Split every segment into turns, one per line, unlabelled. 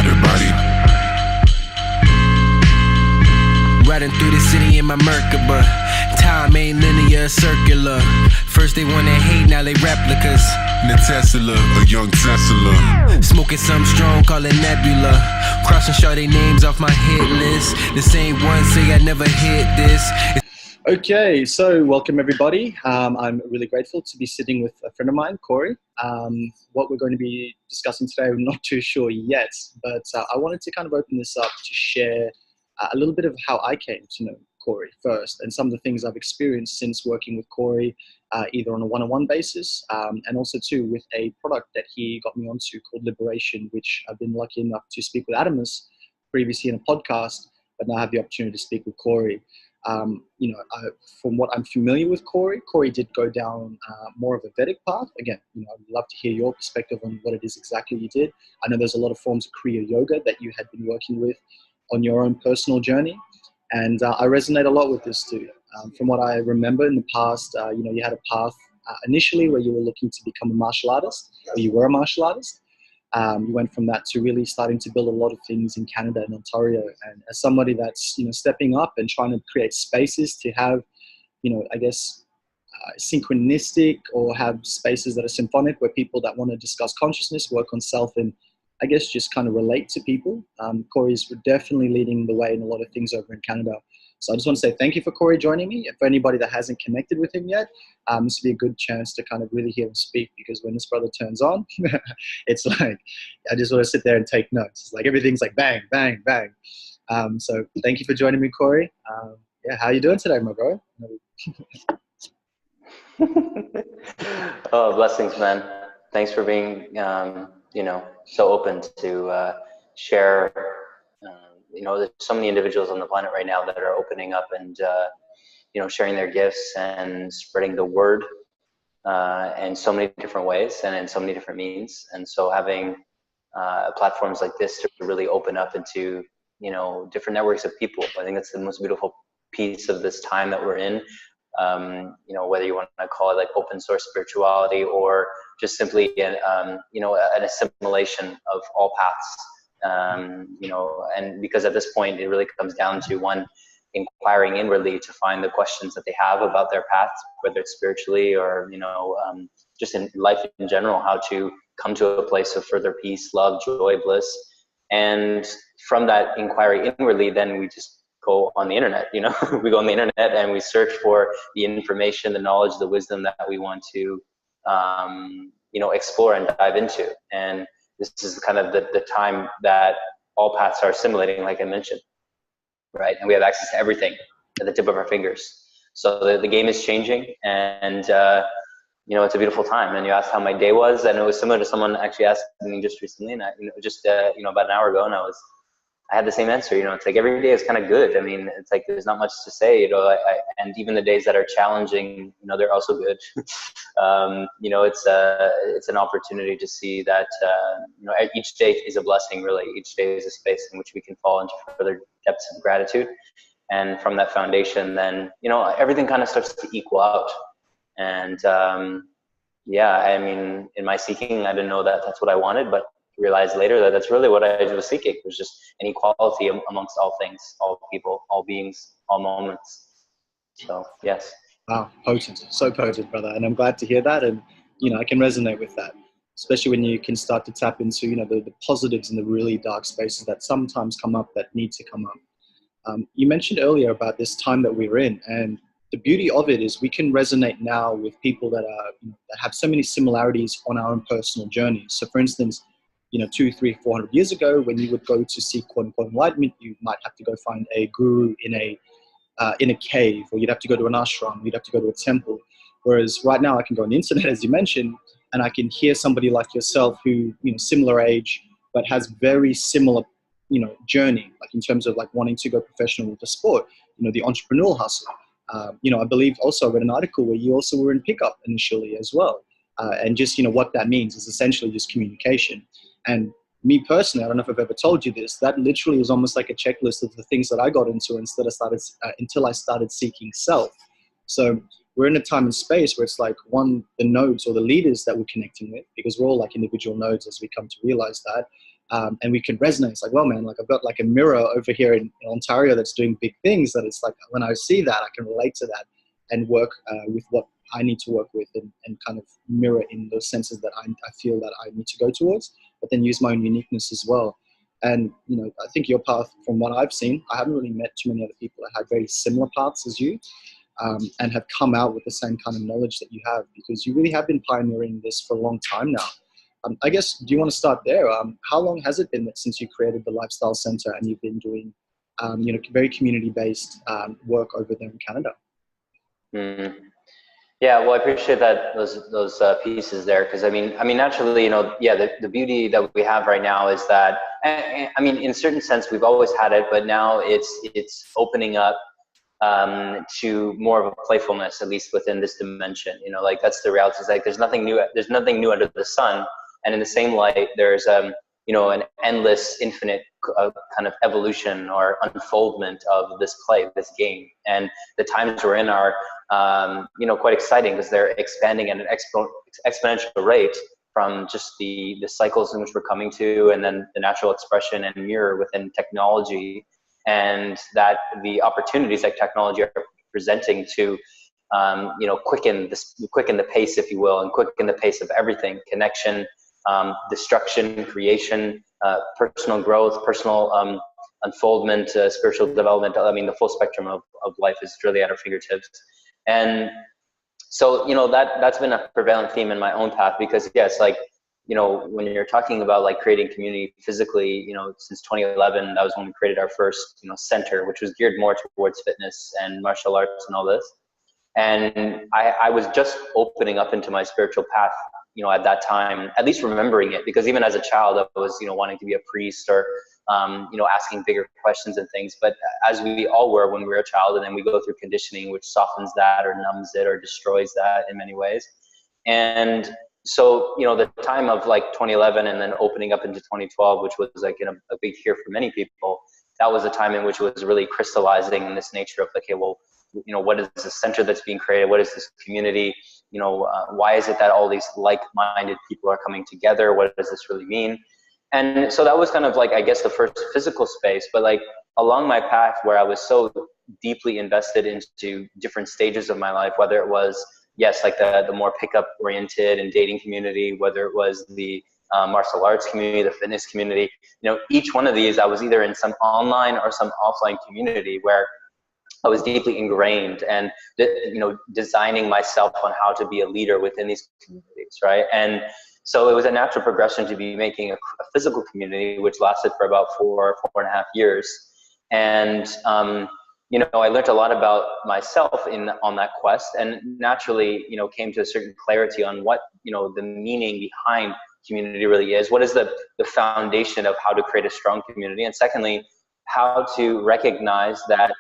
out your body.
Riding through the city in my Merkaba. Time ain't linear, circular. First they wanna hate, now they replicas.
The Tesla, a young Tesla.
Smoking some strong, call it Nebula. Crossing shawty names off my hit list. The same ones say I never hit this.
Okay, so welcome everybody. I'm really grateful to be sitting with a friend of mine, Corey. What we're going to be discussing today, I'm not too sure yet, but I wanted to kind of open this up to share a little bit of how I came to know Corey first, and some of the things I've experienced since working with Corey, either on a one-on-one basis, and also too with a product that he got me onto called Liberation, which I've been lucky enough to speak with Adamus previously in a podcast, but now I have the opportunity to speak with Corey. From what I'm familiar with Corey did go down more of a Vedic path. Again, I'd love to hear your perspective on what it is exactly you did. I know there's a lot of forms of Kriya Yoga that you had been working with on your own personal journey. And I resonate a lot with this too. From what I remember in the past, you had a path initially where you were looking to become a martial artist, or you were a martial artist. You went from that to really starting to build a lot of things in Canada and Ontario. And as somebody that's, stepping up and trying to create spaces to have, synchronistic, or have spaces that are symphonic, where people that want to discuss consciousness, work on self, and I guess just kind of relate to people. Corey's definitely leading the way in a lot of things over in Canada. So I just want to say thank you for Corey joining me. For anybody that hasn't connected with him yet, this will be a good chance to kind of really hear him speak, because when this brother turns on, it's like, I just want to sit there and take notes. It's like everything's like bang, bang, bang. So thank you for joining me, Corey. How you doing today, my bro?
Oh, blessings, man. Thanks for being, so open to share. There's so many individuals on the planet right now that are opening up and, sharing their gifts and spreading the word in so many different ways and in so many different means. And so having platforms like this to really open up into, different networks of people, I think that's the most beautiful piece of this time that we're in. Whether you want to call it like open source spirituality, or just simply an assimilation of all paths. And because at this point, it really comes down to one, inquiring inwardly to find the questions that they have about their path, whether it's spiritually or, just in life in general, how to come to a place of further peace, love, joy, bliss. And from that inquiry inwardly, then we just go on the internet, we go on the internet and we search for the information, the knowledge, the wisdom that we want to, explore and dive into. And this is kind of the time that all paths are assimilating, like I mentioned, right? And we have access to everything at the tip of our fingers. So the game is changing, and, it's a beautiful time. And you asked how my day was, and it was similar to someone actually asked me just recently, and about an hour ago, and I had the same answer. It's like every day is kind of good. I mean, it's like there's not much to say. And even the days that are challenging, they're also good. It's an opportunity to see that each day is a blessing. Really, each day is a space in which we can fall into further depths of gratitude. And from that foundation, then everything kind of starts to equal out. And in my seeking, I didn't know that that's what I wanted, but realized later that that's really what I was seeking. It was just an equality amongst all things, all people, all beings, all moments. So yes.
Wow, potent, so potent, brother. And I'm glad to hear that. And, I can resonate with that, especially when you can start to tap into, the positives in the really dark spaces that sometimes come up, that need to come up. You mentioned earlier about this time that we're in, and the beauty of it is we can resonate now with people that are, that have so many similarities on our own personal journeys. So for instance, 200, 300, 400 years ago, when you would go to seek quote unquote enlightenment, you might have to go find a guru in a cave, or you'd have to go to an ashram, you'd have to go to a temple. Whereas right now I can go on the internet, as you mentioned, and I can hear somebody like yourself who, similar age, but has very similar, journey, like in terms of like wanting to go professional with the sport, the entrepreneurial hustle. I believe also I read an article where you also were in pickup initially as well. And just, what that means is essentially just communication. And me personally, I don't know if I've ever told you this, that literally is almost like a checklist of the things that I got into until I started seeking self. So we're in a time and space where it's like, one, the nodes or the leaders that we're connecting with, because we're all like individual nodes as we come to realize that. and we can resonate. It's like, well, man, like I've got like a mirror over here in Ontario that's doing big things, that it's like when I see that, I can relate to that and work with what I need to work with, and kind of mirror in those senses that I feel that I need to go towards, but then use my own uniqueness as well. And, you know, I think your path, from what I've seen, I haven't really met too many other people that had very similar paths as you, and have come out with the same kind of knowledge that you have, because you really have been pioneering this for a long time now. I guess, do you want to start there? How long has it been since you created the Lifestyle Center and you've been doing, you know, very community-based work over there in Canada?
Mm. Yeah, well, I appreciate that those pieces there, because I mean, naturally, you know, yeah, the beauty that we have right now is that, I mean, in a certain sense, we've always had it, but now it's opening up to more of a playfulness, at least within this dimension. You know, like that's the reality. It's like there's nothing new under the sun, and in the same light, there's you know, an endless, infinite kind of evolution or unfoldment of this play, this game, and the times we're in are you know, quite exciting, because they're expanding at an exponential rate from just the cycles in which we're coming to, and then the natural expression and mirror within technology, and that the opportunities that technology are presenting to you know, quicken the pace, if you will, and quicken the pace of everything: connection, destruction, creation, personal growth, personal unfoldment, spiritual development. I mean, the full spectrum of life is really at our fingertips. And so, you know, that's been a prevalent theme in my own path, because yes, like, you know, when you're talking about like creating community physically, you know, since 2011, that was when we created our first, you know, center, which was geared more towards fitness and martial arts and all this. And I was just opening up into my spiritual path, you know, at that time, at least remembering it, because even as a child, I was, you know, wanting to be a priest, or you know, asking bigger questions and things. But as we all were when we were a child, and then we go through conditioning, which softens that or numbs it or destroys that in many ways. And so, you know, the time of like 2011 and then opening up into 2012, which was like a big year for many people, that was a time in which it was really crystallizing in this nature of, okay, well, you know, what is the center that's being created? What is this community? You know, why is it that all these like-minded people are coming together? What does this really mean? And so that was kind of like, I guess, the first physical space. But like along my path, where I was so deeply invested into different stages of my life, whether it was, yes, like the more pickup oriented and dating community, whether it was the martial arts community, the fitness community, you know, each one of these, I was either in some online or some offline community where I was deeply ingrained, and, you know, designing myself on how to be a leader within these communities, right? And so it was a natural progression to be making a physical community, which lasted for about four and a half years. And, you know, I learned a lot about myself on that quest, and naturally, you know, came to a certain clarity on what, you know, the meaning behind community really is. What is the foundation of how to create a strong community? And secondly, how to recognize that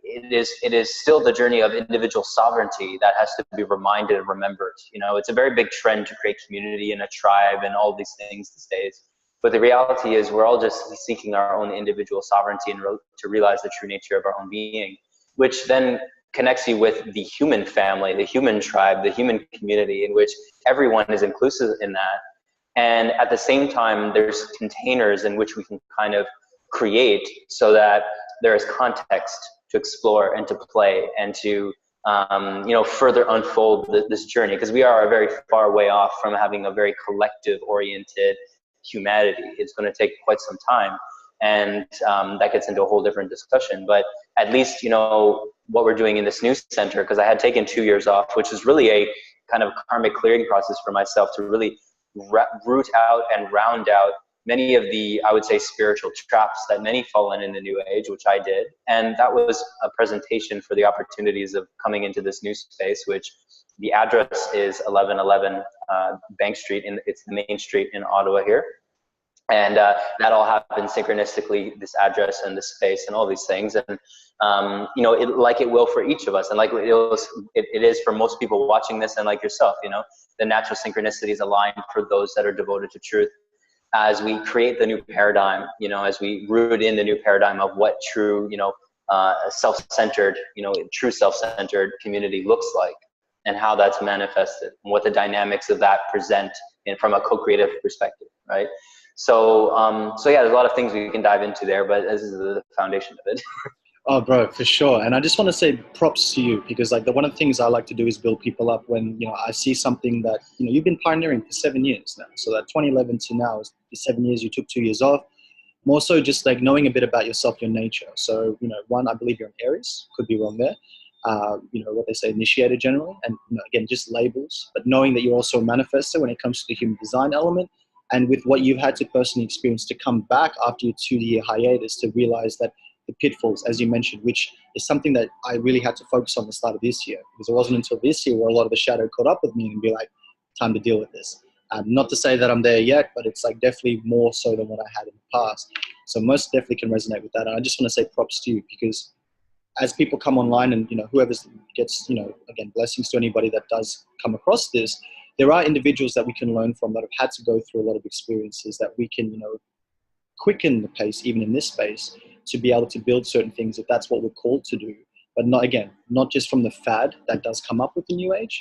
it is still the journey of individual sovereignty that has to be reminded and remembered. You know, it's a very big trend to create community and a tribe and all these things these days. But the reality is we're all just seeking our own individual sovereignty and to realize the true nature of our own being, which then connects you with the human family, the human tribe, the human community, in which everyone is inclusive in that. And at the same time, there's containers in which we can kind of create so that there is context to explore and to play and to you know, further unfold this journey, because we are a very far way off from having a very collective oriented humanity. It's going to take quite some time, and that gets into a whole different discussion. But at least, you know, what we're doing in this new center, because I had taken 2 years off, which is really a kind of karmic clearing process for myself to really root out and round out many of the, I would say, spiritual traps that many fall in the new age, which I did. And that was a presentation for the opportunities of coming into this new space, which the address is 1111 Bank Street. It's the main street in Ottawa here. And that all happened synchronistically, this address and this space and all these things. And, you know, like it will for each of us. And like it is for most people watching this, and like yourself, you know, the natural synchronicities align for those that are devoted to truth. As we create the new paradigm, you know, as we root in the new paradigm of what true, you know, self-centered, you know, true self-centered community looks like, and how that's manifested, and what the dynamics of that present from a co-creative perspective, right? So yeah, there's a lot of things we can dive into there, but this is the foundation of it.
Oh, bro, for sure. And I just want to say props to you, because like one of the things I like to do is build people up when, I see something that, you've been pioneering for 7 years now. So that 2011 to now is the 7 years. You took 2 years off. More so just like knowing a bit about yourself, your nature. So, one, I believe you're an Aries, could be wrong there. What they say, initiator generally. And again, just labels, but knowing that you're also a manifestor when it comes to the human design element. And with what you've had to personally experience to come back after your 2-year hiatus to realize that the pitfalls, as you mentioned, which is something that I really had to focus on at the start of this year, because it wasn't until this year where a lot of the shadow caught up with me and be like, time to deal with this. Not to say that I'm there yet, but it's like definitely more so than what I had in the past. So most definitely can resonate with that. And I just want to say props to you, because as people come online and, whoever gets, again, blessings to anybody that does come across this, there are individuals that we can learn from that have had to go through a lot of experiences that we can, quicken the pace, even in this space, to be able to build certain things if that's what we're called to do. But not just from the fad that does come up with the new age,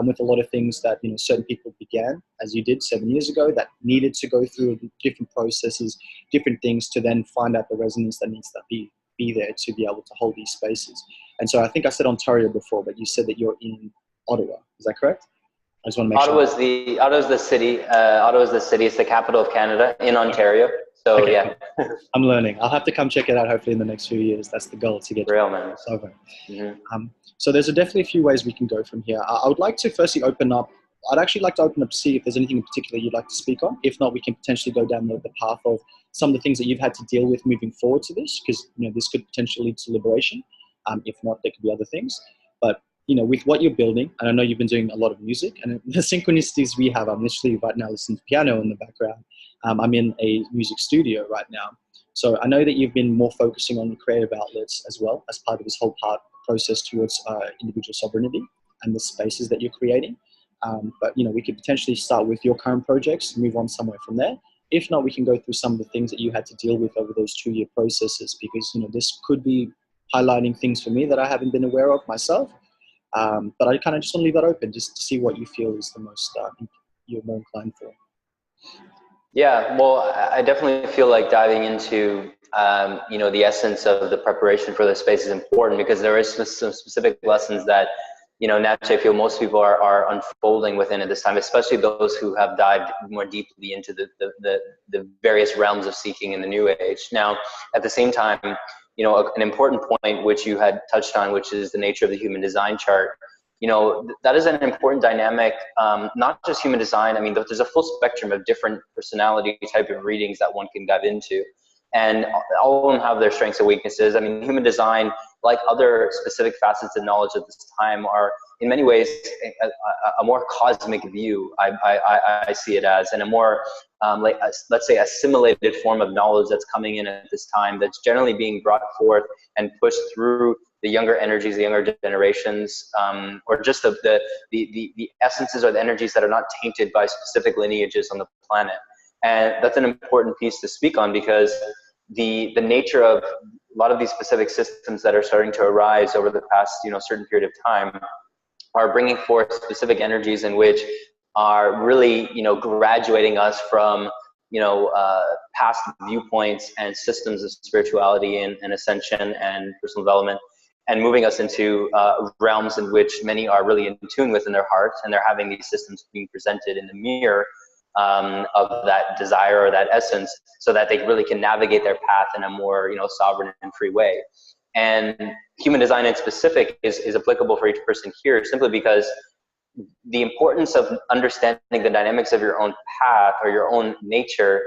with a lot of things that, certain people began, as you did 7 years ago, that needed to go through different processes, different things to then find out the resonance that needs to be there to be able to hold these spaces. And so I think I said Ontario before, but you said that you're in Ottawa. Is that correct? I just want to make sure.
Ottawa's the city. Ottawa's the city. It's the capital of Canada in Ontario. So okay. Yeah.
I'm learning. I'll have to come check it out hopefully in the next few years. That's the goal, to get
real, man.
Over.
Mm-hmm.
So there's definitely a few ways we can go from here. I would like to firstly I'd actually like to open up, see if there's anything in particular you'd like to speak on. If not, we can potentially go down the path of some of the things that you've had to deal with moving forward to this, because this could potentially lead to liberation. If not, there could be other things. But with what you're building, and I know you've been doing a lot of music, and the synchronicities we have, I'm literally right now listening to piano in the background. I'm in a music studio right now. So I know that you've been more focusing on creative outlets as well as part of this whole process towards individual sovereignty and the spaces that you're creating. But we could potentially start with your current projects, move on somewhere from there. If not, we can go through some of the things that you had to deal with over those 2-year processes, because this could be highlighting things for me that I haven't been aware of myself. But I kind of just want to leave that open just to see what you feel is the most you're more inclined for.
Yeah, well, I definitely feel like diving into the essence of the preparation for the space is important, because there is some specific lessons that naturally I feel most people are unfolding within at this time, especially those who have dived more deeply into the various realms of seeking in the new age. Now, at the same time, an important point which you had touched on, which is the nature of the human design chart. That is an important dynamic, not just human design. I mean, there's a full spectrum of different personality type of readings that one can dive into. And all of them have their strengths and weaknesses. I mean, human design, like other specific facets of knowledge at this time, are in many ways a more cosmic view, I see it as, and a more, let's say, assimilated form of knowledge that's coming in at this time, that's generally being brought forth and pushed through the younger energies, the younger generations, or just the essences or the energies that are not tainted by specific lineages on the planet. And that's an important piece to speak on, because the nature of a lot of these specific systems that are starting to arise over the past certain period of time are bringing forth specific energies in which are really graduating us from past viewpoints and systems of spirituality and ascension and personal development, and moving us into realms in which many are really in tune within their hearts, and they're having these systems being presented in the mirror of that desire or that essence, so that they really can navigate their path in a more sovereign and free way. And human design in specific is applicable for each person here, simply because the importance of understanding the dynamics of your own path or your own nature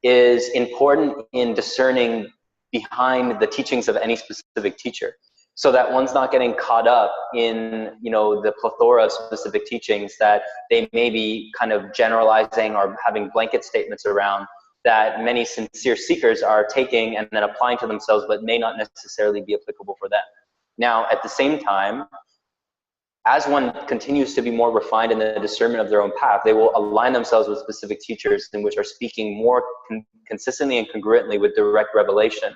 is important in discerning behind the teachings of any specific teacher, so that one's not getting caught up in the plethora of specific teachings that they may be kind of generalizing or having blanket statements around, that many sincere seekers are taking and then applying to themselves, but may not necessarily be applicable for them. Now, at the same time, as one continues to be more refined in the discernment of their own path, they will align themselves with specific teachers in which are speaking more consistently and congruently with direct revelation.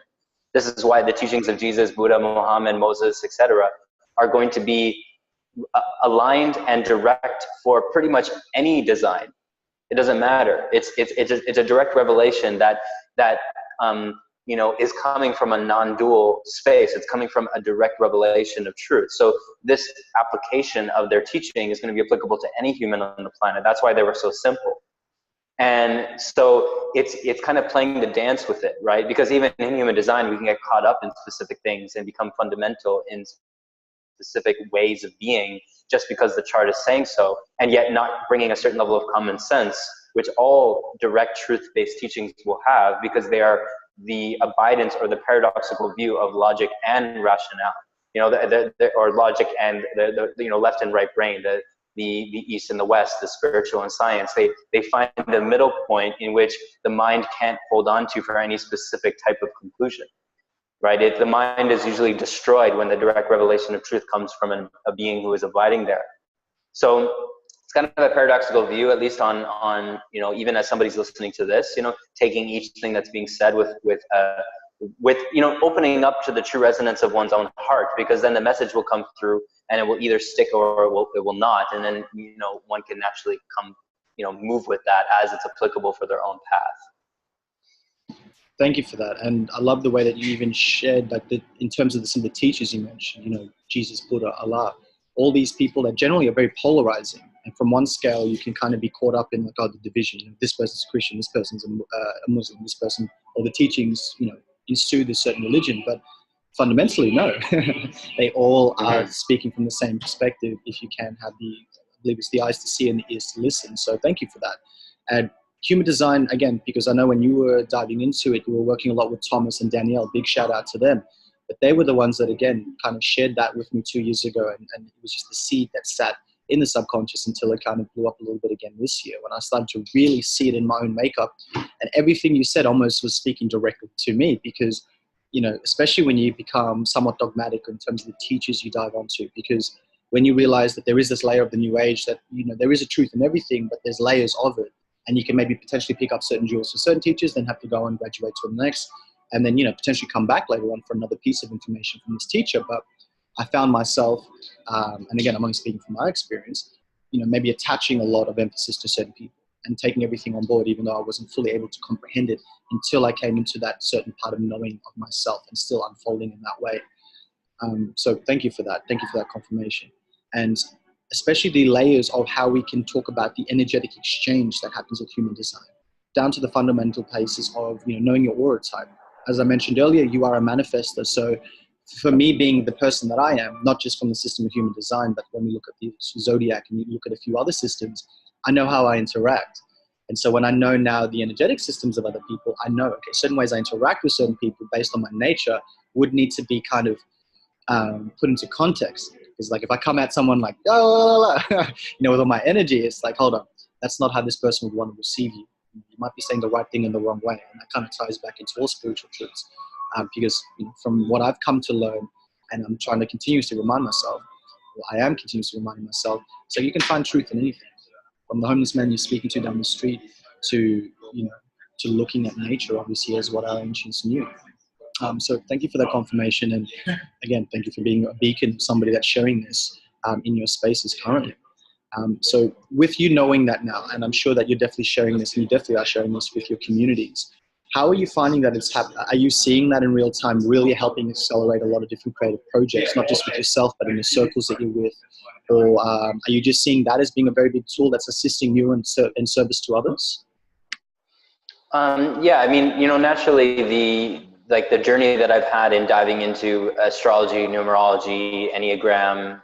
This is why the teachings of Jesus, Buddha, Muhammad, Moses, etc., are going to be aligned and direct for pretty much any design. It doesn't matter. It's a direct revelation that is coming from a non-dual space. It's coming from a direct revelation of truth. So this application of their teaching is going to be applicable to any human on the planet. That's why they were so simple. And so it's kind of playing the dance with it, right? Because even in human design, we can get caught up in specific things and become fundamental in specific ways of being just because the chart is saying so, and yet not bringing a certain level of common sense, which all direct truth-based teachings will have, because they are the abidance or the paradoxical view of logic and rationale, or logic and the left and right brain, the East and the West, the spiritual and science. They find the middle point in which the mind can't hold on to for any specific type of conclusion, right? The mind is usually destroyed when the direct revelation of truth comes from a being who is abiding there. So it's kind of a paradoxical view, at least on even as somebody's listening to this, taking each thing that's being said with opening up to the true resonance of one's own heart, because then the message will come through and it will either stick or it will not. And then, one can naturally move with that as it's applicable for their own path.
Thank you for that. And I love the way that you even shared that in terms of some of the teachers you mentioned, Jesus, Buddha, Allah, all these people that generally are very polarizing. And from one scale, you can kind of be caught up in the division. This person's Christian, this person's a Muslim, this person, or the teachings, ensue this certain religion. But fundamentally, no. They all are speaking from the same perspective if you can have I believe it's the eyes to see and the ears to listen. So thank you for that. And human design, again, because I know when you were diving into it, you were working a lot with Thomas and Danielle. Big shout out to them. But they were the ones that, again, kind of shared that with me 2 years ago. And it was just the seed that sat in the subconscious until it kind of blew up a little bit again this year when I started to really see it in my own makeup. And everything you said almost was speaking directly to me because, especially when you become somewhat dogmatic in terms of the teachers you dive onto, because when you realize that there is this layer of the new age that, there is a truth in everything, but there's layers of it. And you can maybe potentially pick up certain jewels for certain teachers, then have to go and graduate to the next, and then, potentially come back later on for another piece of information from this teacher. But I found myself, and again, I'm only speaking from my experience, maybe attaching a lot of emphasis to certain people and taking everything on board, even though I wasn't fully able to comprehend it until I came into that certain part of knowing of myself and still unfolding in that way. So thank you for that. Thank you for that confirmation. And especially the layers of how we can talk about the energetic exchange that happens with human design, down to the fundamental places of, knowing your aura type. As I mentioned earlier, you are a manifester. So for me, being the person that I am, not just from the system of human design, but when we look at the zodiac and you look at a few other systems, I know how I interact. And so when I know now the energetic systems of other people, I know, okay, certain ways I interact with certain people based on my nature would need to be kind of put into context. Because like if I come at someone like, with all my energy, it's like, hold on, that's not how this person would want to receive you. You might be saying the right thing in the wrong way. And that kind of ties back into all spiritual truths. Because from what I've come to learn, and I'm trying to continuously remind myself, I am continuously reminding myself, so you can find truth in anything. From the homeless man you're speaking to down the street to, to looking at nature, obviously, as what our ancients knew. So thank you for that confirmation. And again, thank you for being a beacon, somebody that's sharing this in your spaces currently. So with you knowing that now, and I'm sure that you're definitely sharing this, and you definitely are sharing this with your communities, how are you finding that it's happening? Are you seeing that in real time really helping accelerate a lot of different creative projects, not just with yourself, but in the circles that you're with? Or are you just seeing that as being a very big tool that's assisting you in service to others?
Yeah, I mean, naturally the journey that I've had in diving into astrology, numerology, Enneagram,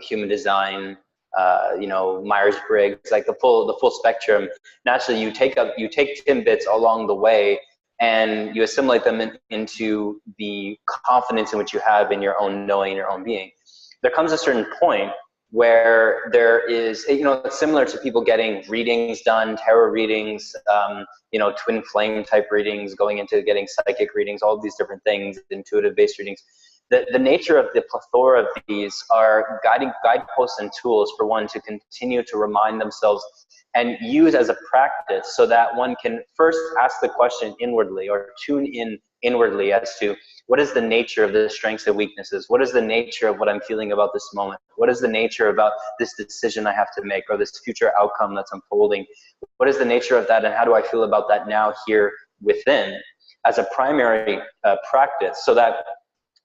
human design, Myers-Briggs, like the full spectrum. Naturally, you take tidbits along the way and you assimilate them into the confidence in which you have in your own knowing, your own being. There comes a certain point where there is, it's similar to people getting readings done, tarot readings, twin flame type readings, going into getting psychic readings, all of these different things, intuitive based readings. The nature of the plethora of these are guideposts and tools for one to continue to remind themselves and use as a practice so that one can first ask the question inwardly or tune in inwardly as to what is the nature of the strengths and weaknesses? What is the nature of what I'm feeling about this moment? What is the nature about this decision I have to make or this future outcome that's unfolding? What is the nature of that, and how do I feel about that now here within as a primary practice, so that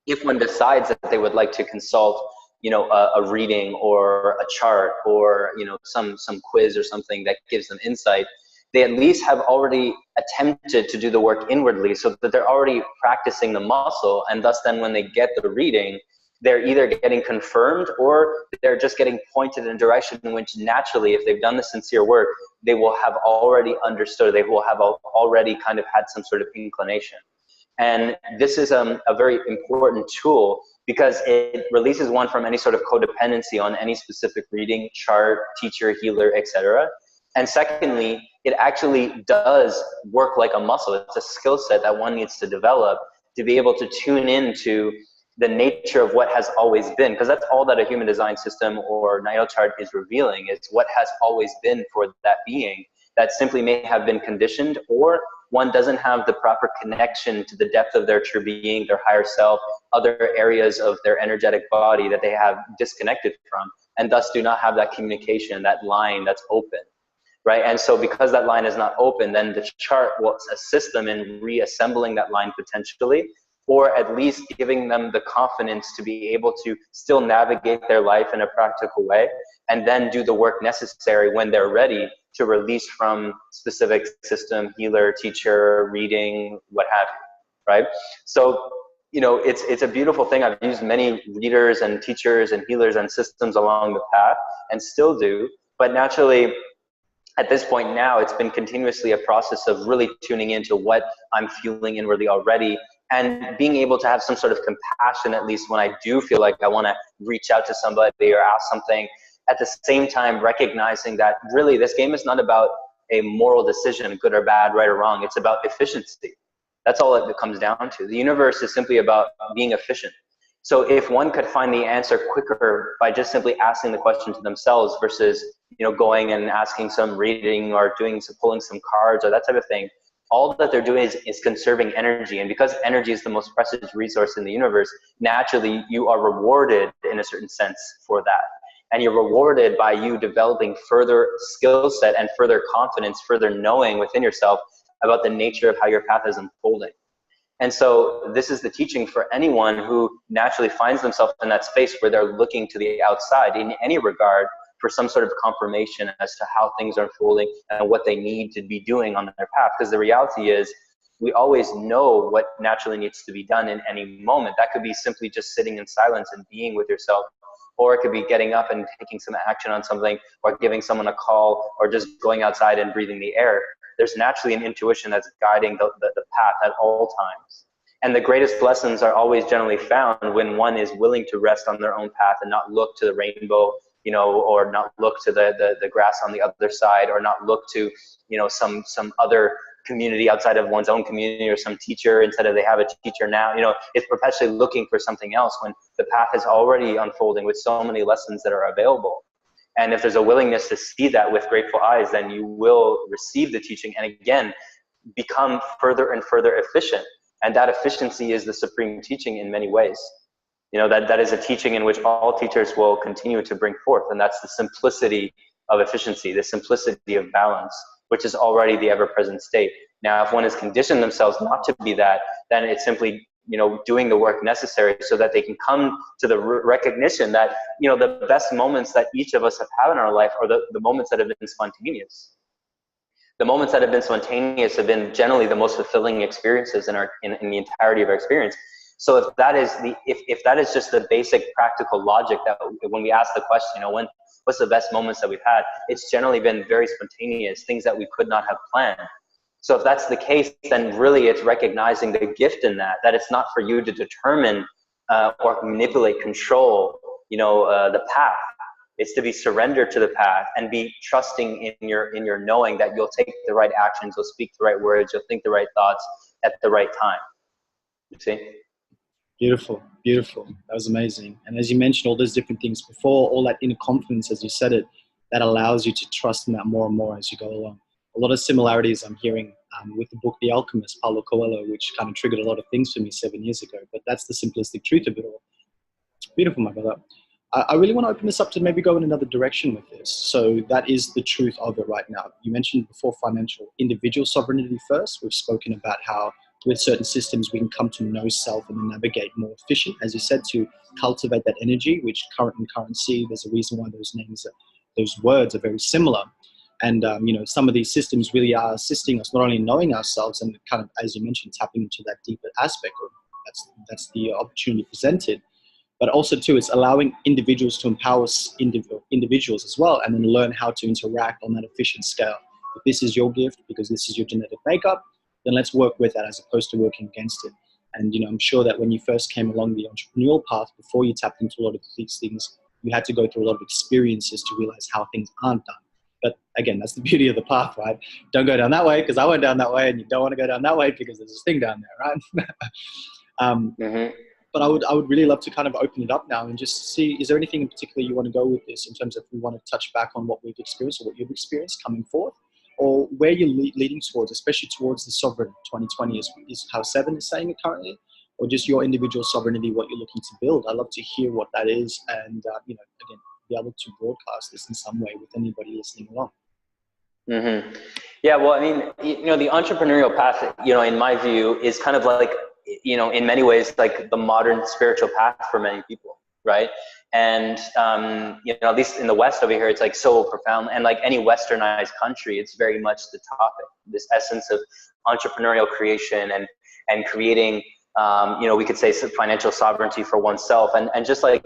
if one decides that they would like to consult, a reading or a chart or, some quiz or something that gives them insight, they at least have already attempted to do the work inwardly, so that they're already practicing the muscle. And thus then when they get the reading, they're either getting confirmed or they're just getting pointed in a direction in which naturally, if they've done the sincere work, they will have already understood, they will have already kind of had some sort of inclination. And this is a very important tool because it releases one from any sort of codependency on any specific reading, chart, teacher, healer, etc. And secondly, it actually does work like a muscle. It's a skill set that one needs to develop to be able to tune into the nature of what has always been, because that's all that a human design system or natal chart is revealing, is what has always been for that being that simply may have been conditioned, or one doesn't have the proper connection to the depth of their true being, their higher self, other areas of their energetic body that they have disconnected from, and thus do not have that communication, that line that's open, right? And so because that line is not open, then the chart will assist them in reassembling that line potentially, or at least giving them the confidence to be able to still navigate their life in a practical way, and then do the work necessary when they're ready to release from specific system, healer, teacher, reading, what have you, right? So, it's a beautiful thing. I've used many readers and teachers and healers and systems along the path and still do, but naturally, at this point now, it's been continuously a process of really tuning into what I'm feeling inwardly already, and being able to have some sort of compassion, at least when I do feel like I want to reach out to somebody or ask something. At the same time, recognizing that really this game is not about a moral decision, good or bad, right or wrong. It's about efficiency. That's all it comes down to. The universe is simply about being efficient. So if one could find the answer quicker by just simply asking the question to themselves versus, going and asking some reading or pulling some cards or that type of thing, all that they're doing is conserving energy. And because energy is the most precious resource in the universe, naturally you are rewarded in a certain sense for that. And you're rewarded by you developing further skill set and further confidence, further knowing within yourself about the nature of how your path is unfolding. And so this is the teaching for anyone who naturally finds themselves in that space where they're looking to the outside in any regard for some sort of confirmation as to how things are unfolding and what they need to be doing on their path. Because the reality is, we always know what naturally needs to be done in any moment. That could be simply just sitting in silence and being with yourself, or it could be getting up and taking some action on something, or giving someone a call, or just going outside and breathing the air. There's naturally an intuition that's guiding the path at all times. And the greatest lessons are always generally found when one is willing to rest on their own path and not look to the rainbow, or not look to the grass on the other side, or not look to, some other community outside of one's own community, or some teacher instead of they have a teacher now. It's perpetually looking for something else when the path is already unfolding with so many lessons that are available. And if there's a willingness to see that with grateful eyes, then you will receive the teaching and again become further and further efficient. And that efficiency is the supreme teaching in many ways. That is a teaching in which all teachers will continue to bring forth, and that's the simplicity of efficiency, the simplicity of balance, which is already the ever-present state. Now, if one has conditioned themselves not to be that, then it's simply, doing the work necessary so that they can come to the recognition that, the best moments that each of us have had in our life are the moments that have been spontaneous. The moments that have been spontaneous have been generally the most fulfilling experiences in the entirety of our experience. So if that is just the basic practical logic that when we ask the question, what's the best moments that we've had, it's generally been very spontaneous, things that we could not have planned. So if that's the case, then really it's recognizing the gift in that it's not for you to determine or manipulate, control, the path. It's to be surrendered to the path and be trusting in your knowing that you'll take the right actions, you'll speak the right words, you'll think the right thoughts at the right time. You see?
Beautiful, beautiful. That was amazing. And as you mentioned all those different things before, all that inner confidence, as you said it, that allows you to trust in that more and more as you go along. A lot of similarities I'm hearing with the book The Alchemist, Paulo Coelho, which kind of triggered a lot of things for me 7 years ago. But that's the simplistic truth of it all. Beautiful, my brother. I really want to open this up to maybe go in another direction with this. So that is the truth of it right now. You mentioned before financial individual sovereignty first. We've spoken about how with certain systems we can come to know self and then navigate more efficient, as you said, to cultivate that energy, which current and currency, there's a reason why those words are very similar. And, some of these systems really are assisting us not only in knowing ourselves and kind of, as you mentioned, tapping into that deeper aspect. That's the opportunity presented. But also, too, it's allowing individuals to empower individuals as well and then learn how to interact on that efficient scale. If this is your gift because this is your genetic makeup, then let's work with that as opposed to working against it. And, I'm sure that when you first came along the entrepreneurial path, before you tapped into a lot of these things, you had to go through a lot of experiences to realize how things aren't done. But again, that's the beauty of the path, right? Don't go down that way because I went down that way, and you don't want to go down that way because there's this thing down there, right? But I would really love to kind of open it up now and just see, is there anything in particular you want to go with this in terms of we want to touch back on what we've experienced or what you've experienced coming forth, or where you're leading towards, especially towards the sovereign 2020 is how Seven is saying it currently, or just your individual sovereignty, what you're looking to build. I'd love to hear what that is and, again, be able to broadcast this in some way with anybody listening along.
Yeah, well, I mean, the entrepreneurial path, in my view, is kind of like, in many ways, like the modern spiritual path for many people, right? And, at least in the West over here, it's like so profound. And like any westernized country, it's very much the topic, this essence of entrepreneurial creation and creating, we could say financial sovereignty for oneself. And just like,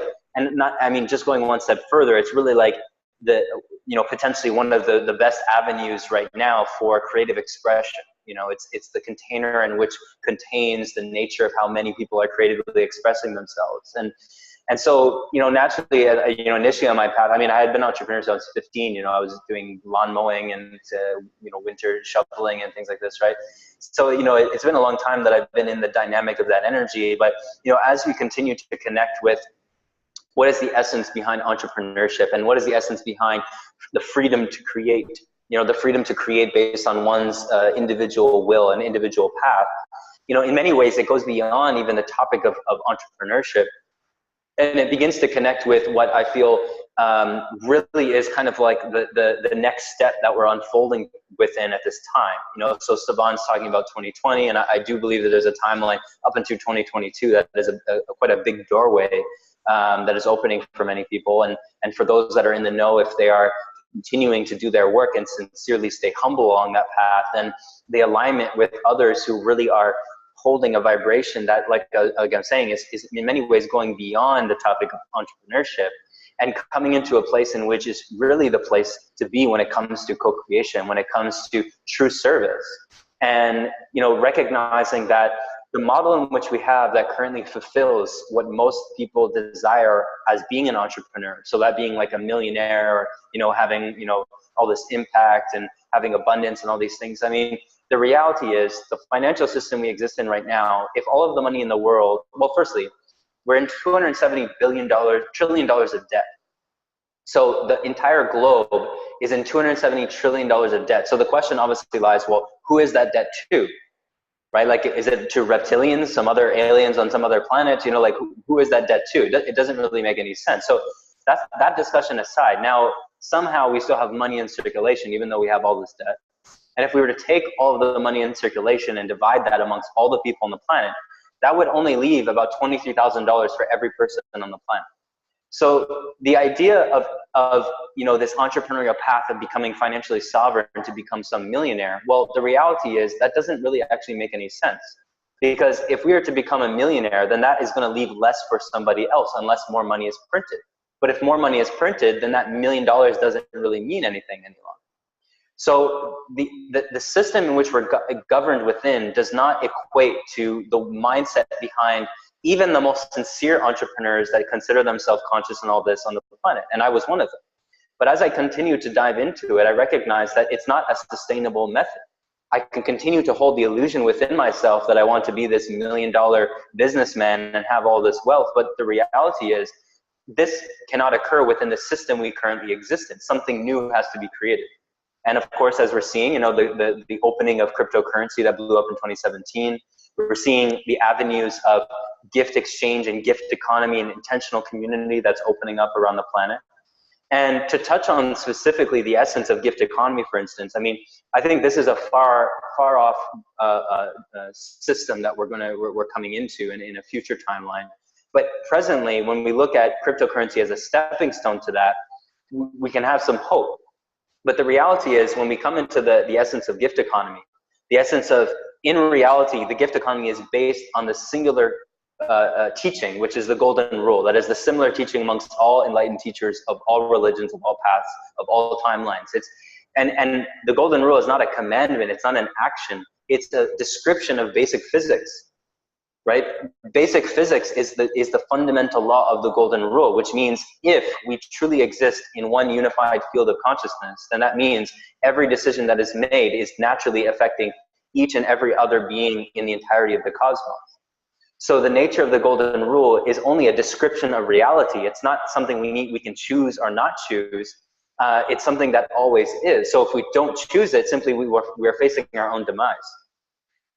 just going one step further, it's really like potentially one of the best avenues right now for creative expression. It's the container in which contains the nature of how many people are creatively expressing themselves. And so, naturally, initially on my path, I had been an entrepreneur since I was 15. I was doing lawn mowing and, winter shoveling and things like this, right? So, it's been a long time that I've been in the dynamic of that energy. But, as we continue to connect with what is the essence behind entrepreneurship and what is the essence behind the freedom to create, the freedom to create based on one's individual will and individual path, in many ways it goes beyond even the topic of entrepreneurship. And it begins to connect with what I feel really is kind of like the next step that we're unfolding within at this time. So Saban's talking about 2020, and I do believe that there's a timeline up into 2022 that is quite a big doorway that is opening for many people. And for those that are in the know, if they are continuing to do their work and sincerely stay humble along that path, and the alignment with others who really are holding a vibration that, like I'm saying, is in many ways going beyond the topic of entrepreneurship and coming into a place in which is really the place to be when it comes to co-creation, when it comes to true service. And, recognizing that the model in which we have that currently fulfills what most people desire as being an entrepreneur, so that being like a millionaire or, having, all this impact and having abundance and all these things. The reality is the financial system we exist in right now, if all of the money in the world, well, firstly, we're in $270 trillion of debt. So the entire globe is in $270 trillion of debt. So the question obviously lies, well, who is that debt to? Right? Like, is it to reptilians, some other aliens on some other planet? Who is that debt to? It doesn't really make any sense. So that's that discussion aside. Now, somehow we still have money in circulation, even though we have all this debt. And if we were to take all of the money in circulation and divide that amongst all the people on the planet, that would only leave about $23,000 for every person on the planet. So the idea of this entrepreneurial path of becoming financially sovereign to become some millionaire, well, the reality is that doesn't really actually make any sense. Because if we were to become a millionaire, then that is going to leave less for somebody else unless more money is printed. But if more money is printed, then that $1 million doesn't really mean anything any longer. So the system in which we're governed within does not equate to the mindset behind even the most sincere entrepreneurs that consider themselves conscious in all this on the planet. And I was one of them. But as I continue to dive into it, I recognize that it's not a sustainable method. I can continue to hold the illusion within myself that I want to be this $1 million businessman and have all this wealth. But the reality is this cannot occur within the system we currently exist in. Something new has to be created. And of course, as we're seeing, you know, the opening of cryptocurrency that blew up in 2017, we're seeing the avenues of gift exchange and gift economy and intentional community that's opening up around the planet. And to touch on specifically the essence of gift economy, for instance, I mean, I think this is a far off system that we're coming into in a future timeline. But presently, when we look at cryptocurrency as a stepping stone to that, we can have some hope. But the reality is, when we come into the essence of gift economy, the essence of, in reality, the gift economy is based on the singular teaching, which is the golden rule. That is the similar teaching amongst all enlightened teachers of all religions, of all paths, of all timelines. And the golden rule is not a commandment, it's not an action, it's a description of basic physics, right? Basic physics is the fundamental law of the golden rule, which means if we truly exist in one unified field of consciousness, then that means every decision that is made is naturally affecting each and every other being in the entirety of the cosmos. So the nature of the golden rule is only a description of reality. It's not something we can choose or not choose. It's something that always is. So if we don't choose it, simply we're facing our own demise.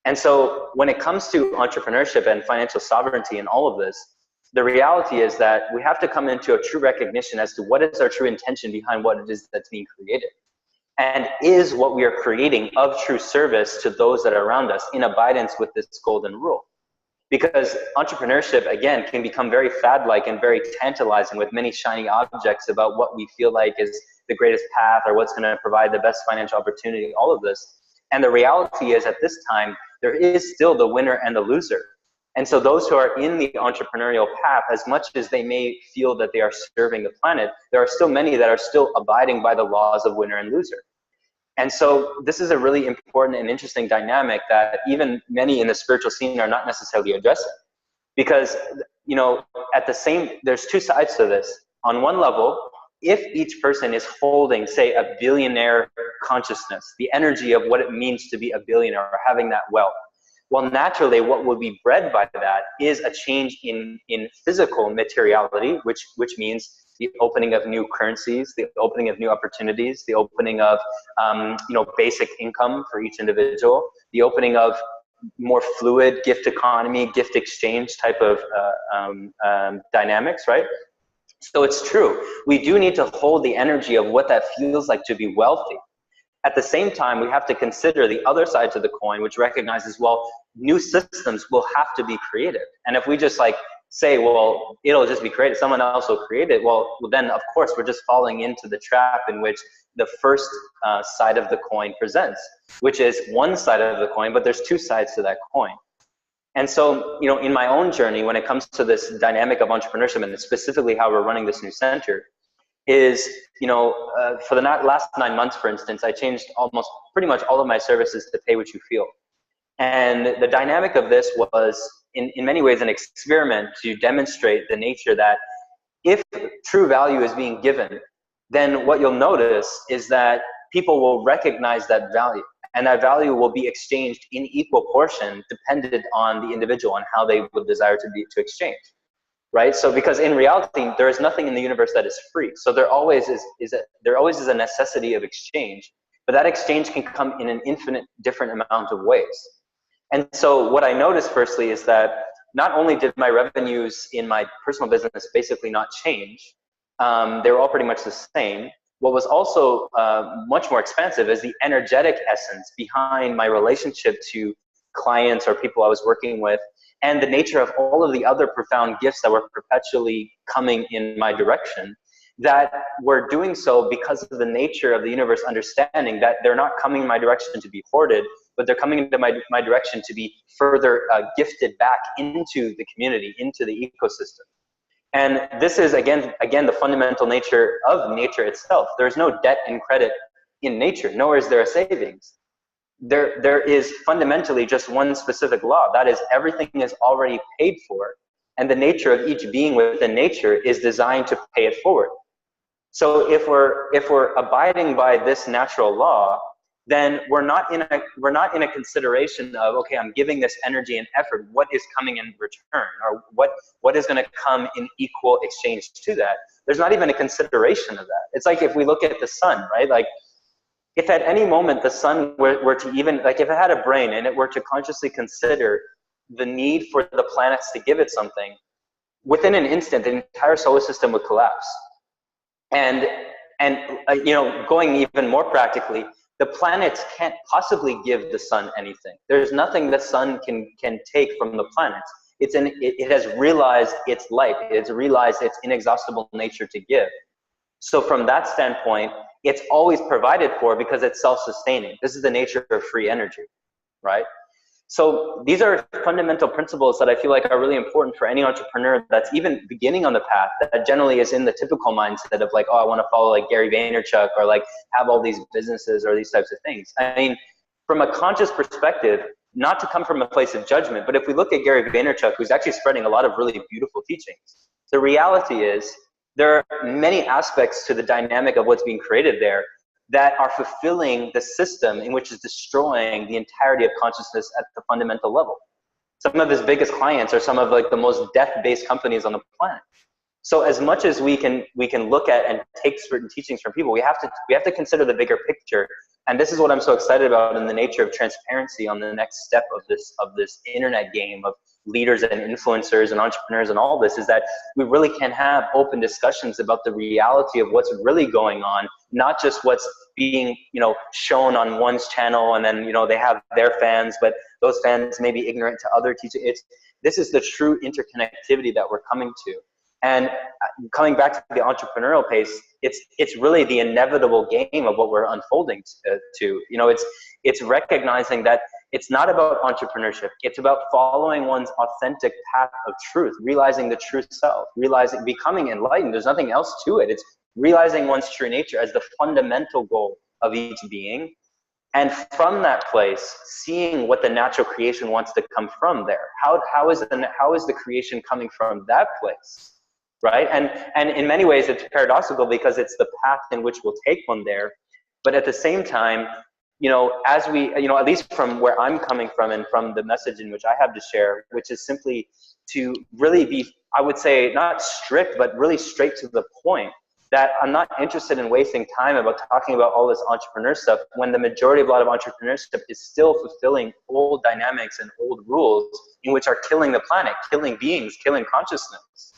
And so when it comes to entrepreneurship and financial sovereignty and all of this, the reality is that we have to come into a true recognition as to what is our true intention behind what it is that's being created. And is what we are creating of true service to those that are around us in abidance with this golden rule? Because entrepreneurship, again, can become very fad-like and very tantalizing with many shiny objects about what we feel like is the greatest path or what's going to provide the best financial opportunity, all of this. And the reality is, at this time, there is still the winner and the loser. And so those who are in the entrepreneurial path, as much as they may feel that they are serving the planet, there are still many that are still abiding by the laws of winner and loser. And so this is a really important and interesting dynamic that even many in the spiritual scene are not necessarily addressing. Because, you know, there's two sides to this. On one level, if each person is holding, say, a billionaire consciousness, the energy of what it means to be a billionaire or having that wealth, well, naturally, what will be bred by that is a change in physical materiality, which means the opening of new currencies, the opening of new opportunities, the opening of basic income for each individual, the opening of more fluid gift economy, gift exchange type of dynamics, right? So it's true. We do need to hold the energy of what that feels like to be wealthy. At the same time, we have to consider the other side to the coin, which recognizes, well, new systems will have to be created. And if we just say, well, it'll just be created, someone else will create it, well, then of course we're just falling into the trap in which the first side of the coin presents, which is one side of the coin, but there's two sides to that coin. And so, you know, in my own journey, when it comes to this dynamic of entrepreneurship and specifically how we're running this new center, is, for the last 9 months, for instance, I changed pretty much all of my services to pay what you feel. And the dynamic of this was, in many ways, an experiment to demonstrate the nature that if true value is being given, then what you'll notice is that people will recognize that value, and that value will be exchanged in equal portion dependent on the individual and how they would desire to exchange. Right? So because in reality, there is nothing in the universe that is free. So there always is a necessity of exchange, but that exchange can come in an infinite different amount of ways. And so what I noticed firstly is that not only did my revenues in my personal business basically not change, they were all pretty much the same. What was also much more expansive is the energetic essence behind my relationship to clients or people I was working with, and the nature of all of the other profound gifts that were perpetually coming in my direction, that were doing so because of the nature of the universe understanding that they're not coming in my direction to be hoarded, but they're coming into my direction to be further gifted back into the community, into the ecosystem. And this is, again, the fundamental nature of nature itself. There's no debt and credit in nature, nor is there a savings. There is fundamentally just one specific law. That is, everything is already paid for, and the nature of each being within nature is designed to pay it forward. So if we're abiding by this natural law, then we're not in a consideration of, okay, I'm giving this energy and effort, what is coming in return, or what is going to come in equal exchange to that. There's not even a consideration of that. It's like if we look at the sun, right? Like if at any moment the sun were to even, like if it had a brain and it were to consciously consider the need for the planets to give it something, within an instant, the entire solar system would collapse. And you know, going even more practically, the planets can't possibly give the sun anything. There's nothing the sun can take from the planets. It has realized its light. It's realized its inexhaustible nature to give. So from that standpoint, it's always provided for because it's self-sustaining. This is the nature of free energy, right? So these are fundamental principles that I feel like are really important for any entrepreneur that's even beginning on the path, that generally is in the typical mindset of like, oh, I want to follow like Gary Vaynerchuk, or like have all these businesses or these types of things. I mean, from a conscious perspective, not to come from a place of judgment, but if we look at Gary Vaynerchuk, who's actually spreading a lot of really beautiful teachings, the reality is there are many aspects to the dynamic of what's being created there that are fulfilling the system in which is destroying the entirety of consciousness at the fundamental level. Some of his biggest clients are some of like the most death-based companies on the planet. So as much as we can look at and take certain teachings from people, we have to consider the bigger picture. And this is what I'm so excited about in the nature of transparency on the next step of this internet game of leaders and influencers and entrepreneurs and all this, is that we really can have open discussions about the reality of what's really going on, not just what's being, you know, shown on one's channel and then, you know, they have their fans, but those fans may be ignorant to other teachers. This is the true interconnectivity that we're coming to. And coming back to the entrepreneurial pace, it's really the inevitable game of what we're unfolding to. You know, it's recognizing that it's not about entrepreneurship. It's about following one's authentic path of truth, realizing the true self, becoming enlightened. There's nothing else to it. It's realizing one's true nature as the fundamental goal of each being. And from that place, seeing what the natural creation wants to come from there. How is the creation coming from that place? Right? And in many ways it's paradoxical because it's the path in which we'll take one there. But at the same time, you know, as we, you know, at least from where I'm coming from and from the message in which I have to share, which is simply to really be, I would say, not strict, but really straight to the point, that I'm not interested in wasting time about talking about all this entrepreneur stuff when the majority of a lot of entrepreneurship is still fulfilling old dynamics and old rules in which are killing the planet, killing beings, killing consciousness.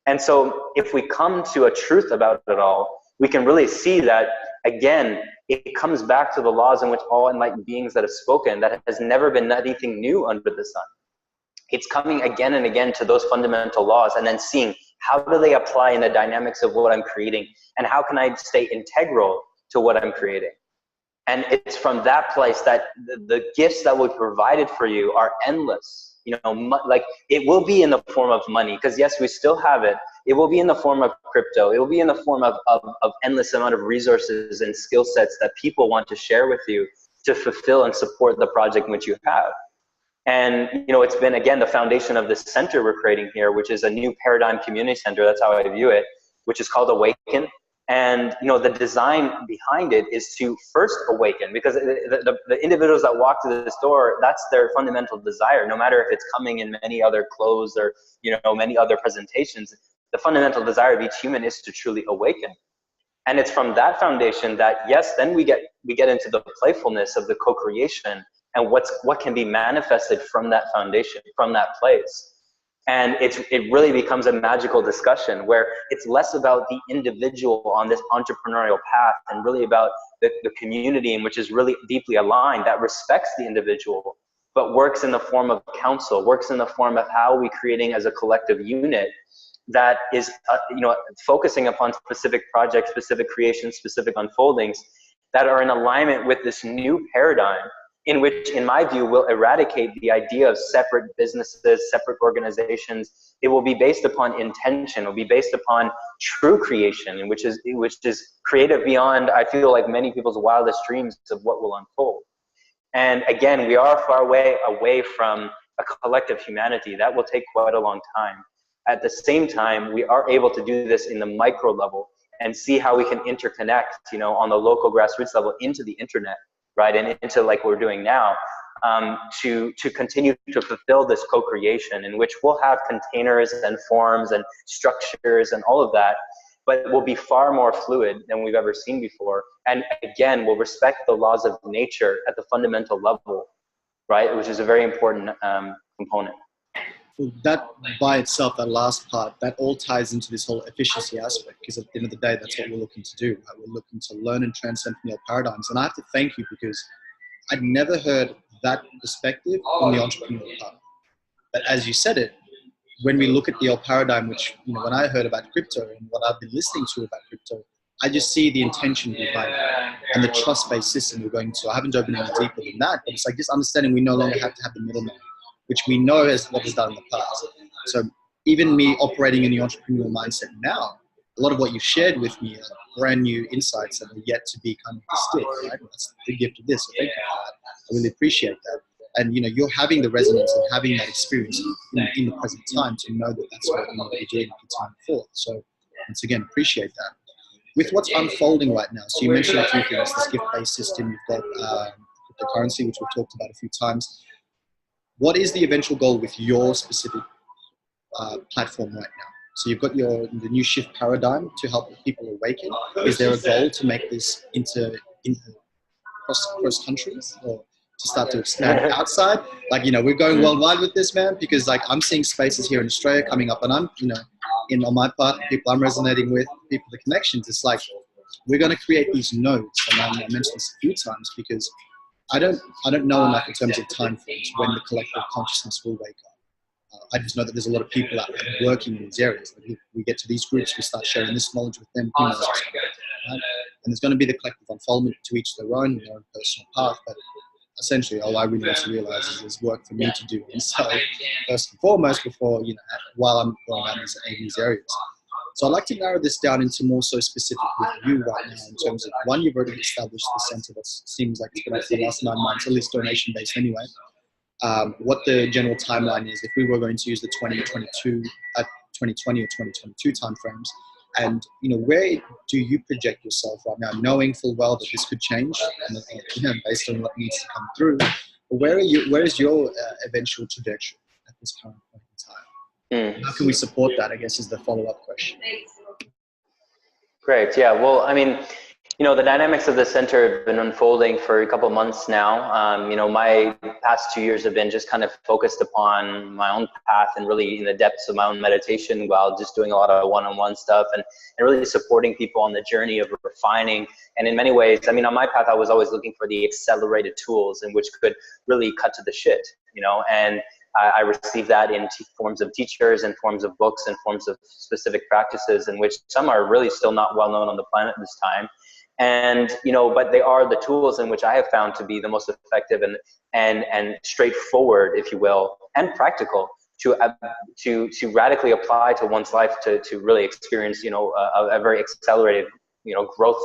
And so if we come to a truth about it all, we can really see that, again, it comes back to the laws in which all enlightened beings that have spoken, that has never been anything new under the sun. It's coming again and again to those fundamental laws and then seeing how do they apply in the dynamics of what I'm creating, and how can I stay integral to what I'm creating. And it's from that place that the gifts that will be provided for you are endless. You know, like it will be in the form of money, because yes, we still have it. It will be in the form of crypto. It will be in the form of endless amount of resources and skill sets that people want to share with you to fulfill and support the project which you have. And, you know, it's been, again, the foundation of this center we're creating here, which is a new paradigm community center. That's how I view it, which is called Awaken. And, you know, the design behind it is to first awaken, because the individuals that walk through this door, that's their fundamental desire, no matter if it's coming in many other clothes or, you know, many other presentations. The fundamental desire of each human is to truly awaken. And it's from that foundation that, yes, then we get into the playfulness of the co-creation and what can be manifested from that foundation, from that place. And it really becomes a magical discussion where it's less about the individual on this entrepreneurial path and really about the community, in which is really deeply aligned, that respects the individual, but works in the form of counsel, works in the form of how we creating as a collective unit that is, you know, focusing upon specific projects, specific creations, specific unfoldings that are in alignment with this new paradigm, in which, in my view, will eradicate the idea of separate businesses, separate organizations. It will be based upon intention. It will be based upon true creation, which is creative beyond, I feel like, many people's wildest dreams of what will unfold. And again, we are far away from a collective humanity. That will take quite a long time. At the same time, we are able to do this in the micro level and see how we can interconnect, you know, on the local grassroots level into the internet. right, and into like what we're doing now, to continue to fulfill this co-creation in which we'll have containers and forms and structures and all of that, but will be far more fluid than we've ever seen before. And again, we'll respect the laws of nature at the fundamental level, right, which is a very important component.
Well, that by itself, that last part, that all ties into this whole efficiency aspect, because at the end of the day, that's what we're looking to do. Right? We're looking to learn and transcend from your paradigms. And I have to thank you, because I'd never heard that perspective on the entrepreneurial part. But as you said it, when we look at the old paradigm, which, you know, when I heard about crypto and what I've been listening to about crypto, I just see the intention behind it and the trust-based system we're going to. I haven't dove any deeper than that, but it's like just understanding we no longer have to have the middleman, which we know is what was done in the past. So even me operating in the entrepreneurial mindset now, a lot of what you've shared with me are brand new insights that are yet to be kind of distilled, right? That's the gift of this. So thank you for that. I really appreciate that. And, you know, you're having the resonance and having that experience in the present time to know that that's what you need to be doing for time forth. So once again, appreciate that. With what's unfolding right now, so you mentioned a few things, this gift-based system, you've got cryptocurrency, which we've talked about a few times. What is the eventual goal with your specific platform right now? So you've got the new shift paradigm to help people awaken. Is there a goal to make this into cross countries, or to start to expand outside? Like, you know, we're going worldwide with this, man, because like I'm seeing spaces here in Australia coming up, and I'm, you know, on my part, people I'm resonating with, people, the connections, it's like we're going to create these nodes. And I mentioned this a few times because I don't know enough in terms of time frames when the collective consciousness will wake up. I just know that there's a lot of people out there working in these areas. Like we get to these groups, we start sharing this knowledge with them. Who knows what's going to happen, right? And there's going to be the collective unfoldment to each their own personal path. But essentially, all I really want to realize is there's work for me to do inside, first and foremost, before, you know, while I'm going out in these areas. So I'd like to narrow this down into more so specific with you right now in terms of, one, you've already established the center that seems like it's been up for the last 9 months, at least donation-based anyway. What the general timeline is, if we were going to use the 2020 or 2022 timeframes, and, you know, where do you project yourself right now, knowing full well that this could change, and, you know, based on what needs to come through? But where is your eventual trajectory at this current point in time? How can we support that, I guess, is the follow-up question.
Great. Yeah. Well, I mean, you know, the dynamics of the center have been unfolding for a couple of months now. You know, my past 2 years have been just kind of focused upon my own path and really in the depths of my own meditation, while just doing a lot of one-on-one stuff and really supporting people on the journey of refining. And in many ways, I mean, on my path, I was always looking for the accelerated tools in which could really cut to the shit, you know, and I received that in forms of teachers and forms of books and forms of specific practices, in which some are really still not well known on the planet this time. And, you know, but they are the tools in which I have found to be the most effective and straightforward, if you will, and practical to radically apply to one's life to really experience, you know, a very accelerated, you know, growth,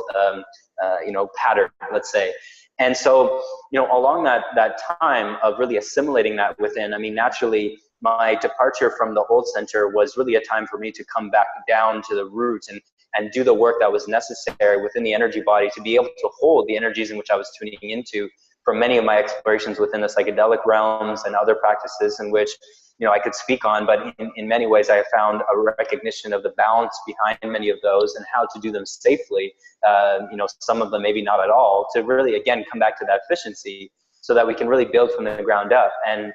you know, pattern, let's say. And so, you know, along that time of really assimilating that within, I mean, naturally, my departure from the old center was really a time for me to come back down to the roots and do the work that was necessary within the energy body to be able to hold the energies in which I was tuning into from many of my explorations within the psychedelic realms and other practices in which, you know, I could speak on, but in many ways I have found a recognition of the balance behind many of those and how to do them safely. You know, some of them maybe not at all, to really, again, come back to that efficiency so that we can really build from the ground up. And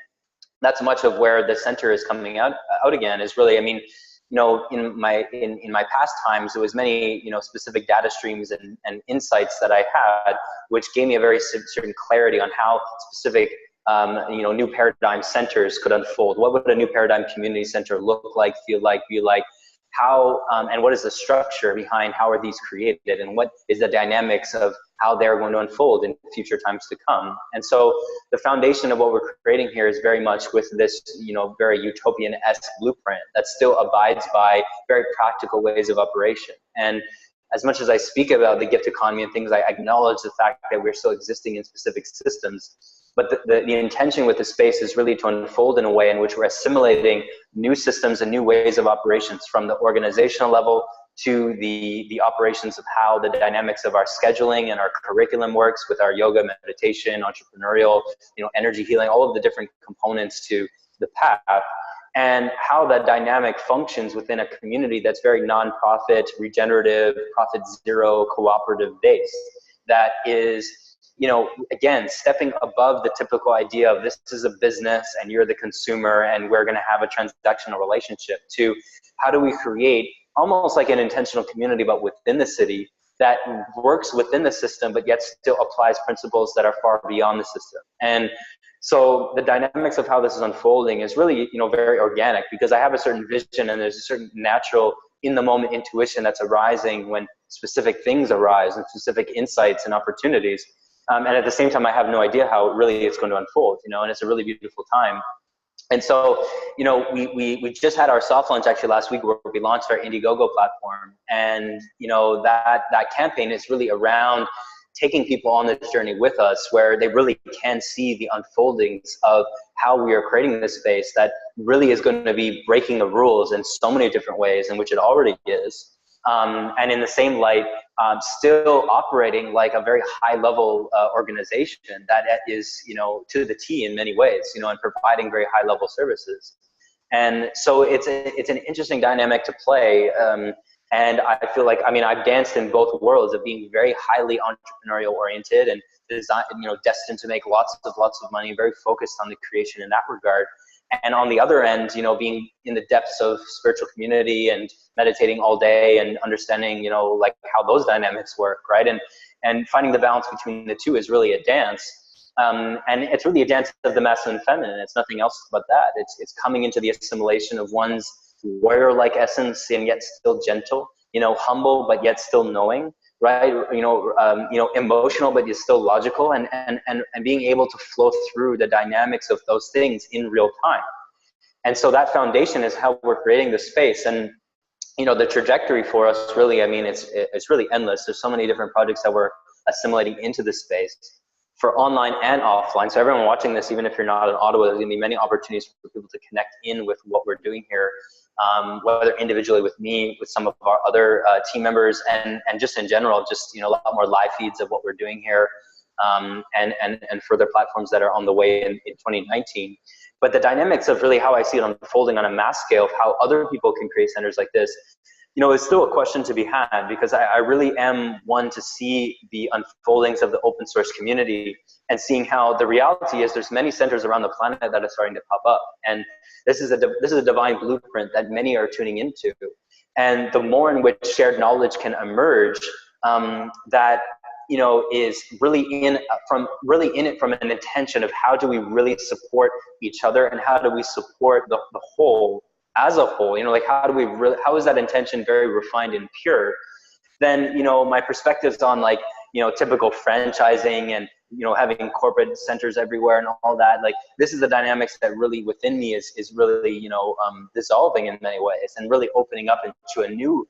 that's much of where the center is coming out again, is really, I mean, you know, in my past times, there was many, you know, specific data streams and insights that I had, which gave me a very certain clarity on how specific, you know, new paradigm centers could unfold. What would a new paradigm community center look like, feel like, be like? How, and what is the structure behind how are these created, and what is the dynamics of how they're going to unfold in future times to come? And so the foundation of what we're creating here is very much with this, you know, very utopian-esque blueprint that still abides by very practical ways of operation. And as much as I speak about the gift economy and things, I acknowledge the fact that we're still existing in specific systems. But the intention with the space is really to unfold in a way in which we're assimilating new systems and new ways of operations from the organizational level to the operations of how the dynamics of our scheduling and our curriculum works with our yoga, meditation, entrepreneurial, energy healing, all of the different components to the path, and how that dynamic functions within a community that's very nonprofit, regenerative, profit zero, cooperative based, that is, again, stepping above the typical idea of this is a business and you're the consumer and we're going to have a transactional relationship, to how do we create almost like an intentional community, but within the city, that works within the system, but yet still applies principles that are far beyond the system. And so the dynamics of how this is unfolding is really, very organic, because I have a certain vision and there's a certain natural in the moment intuition that's arising when specific things arise and specific insights and opportunities. And at the same time, I have no idea how really it's going to unfold, and it's a really beautiful time. And so, we just had our soft launch actually last week, where we launched our Indiegogo platform. And, that campaign is really around taking people on this journey with us, where they really can see the unfoldings of how we are creating this space that really is going to be breaking the rules in so many different ways, in which it already is. And in the same light, still operating like a very high level organization that is, to the T in many ways, and providing very high level services. And so it's an interesting dynamic to play. And I feel like, I've danced in both worlds of being very highly entrepreneurial oriented and design, destined to make lots of money, very focused on the creation in that regard. And on the other end, being in the depths of spiritual community and meditating all day and understanding, like how those dynamics work, right? And finding the balance between the two is really a dance. And it's really a dance of the masculine and feminine. It's nothing else but that. It's coming into the assimilation of one's warrior-like essence and yet still gentle, humble but yet still knowing, right? Emotional but yet still logical, and being able to flow through the dynamics of those things in real time. And so that foundation is how we're creating the space. And the trajectory for us really, it's really endless. There's so many different projects that we're assimilating into this space, for online and offline. So everyone watching this, even if you're not in Ottawa, there's going to be many opportunities for people to connect in with what we're doing here, whether individually with me, with some of our other team members, and just in general, just a lot more live feeds of what we're doing here, and further platforms that are on the way in 2019. But the dynamics of really how I see it unfolding on a mass scale of how other people can create centers like this, is still a question to be had, because I really am one to see the unfoldings of the open source community and seeing how the reality is there's many centers around the planet that are starting to pop up. And this is a divine blueprint that many are tuning into. And the more in which shared knowledge can emerge, that is really in it from an intention of how do we really support each other, and how do we support the whole as a whole, like how is that intention very refined and pure? Then, my perspectives on typical franchising and, having corporate centers everywhere and all that, like this is the dynamics that really within me is really, dissolving in many ways, and really opening up into a new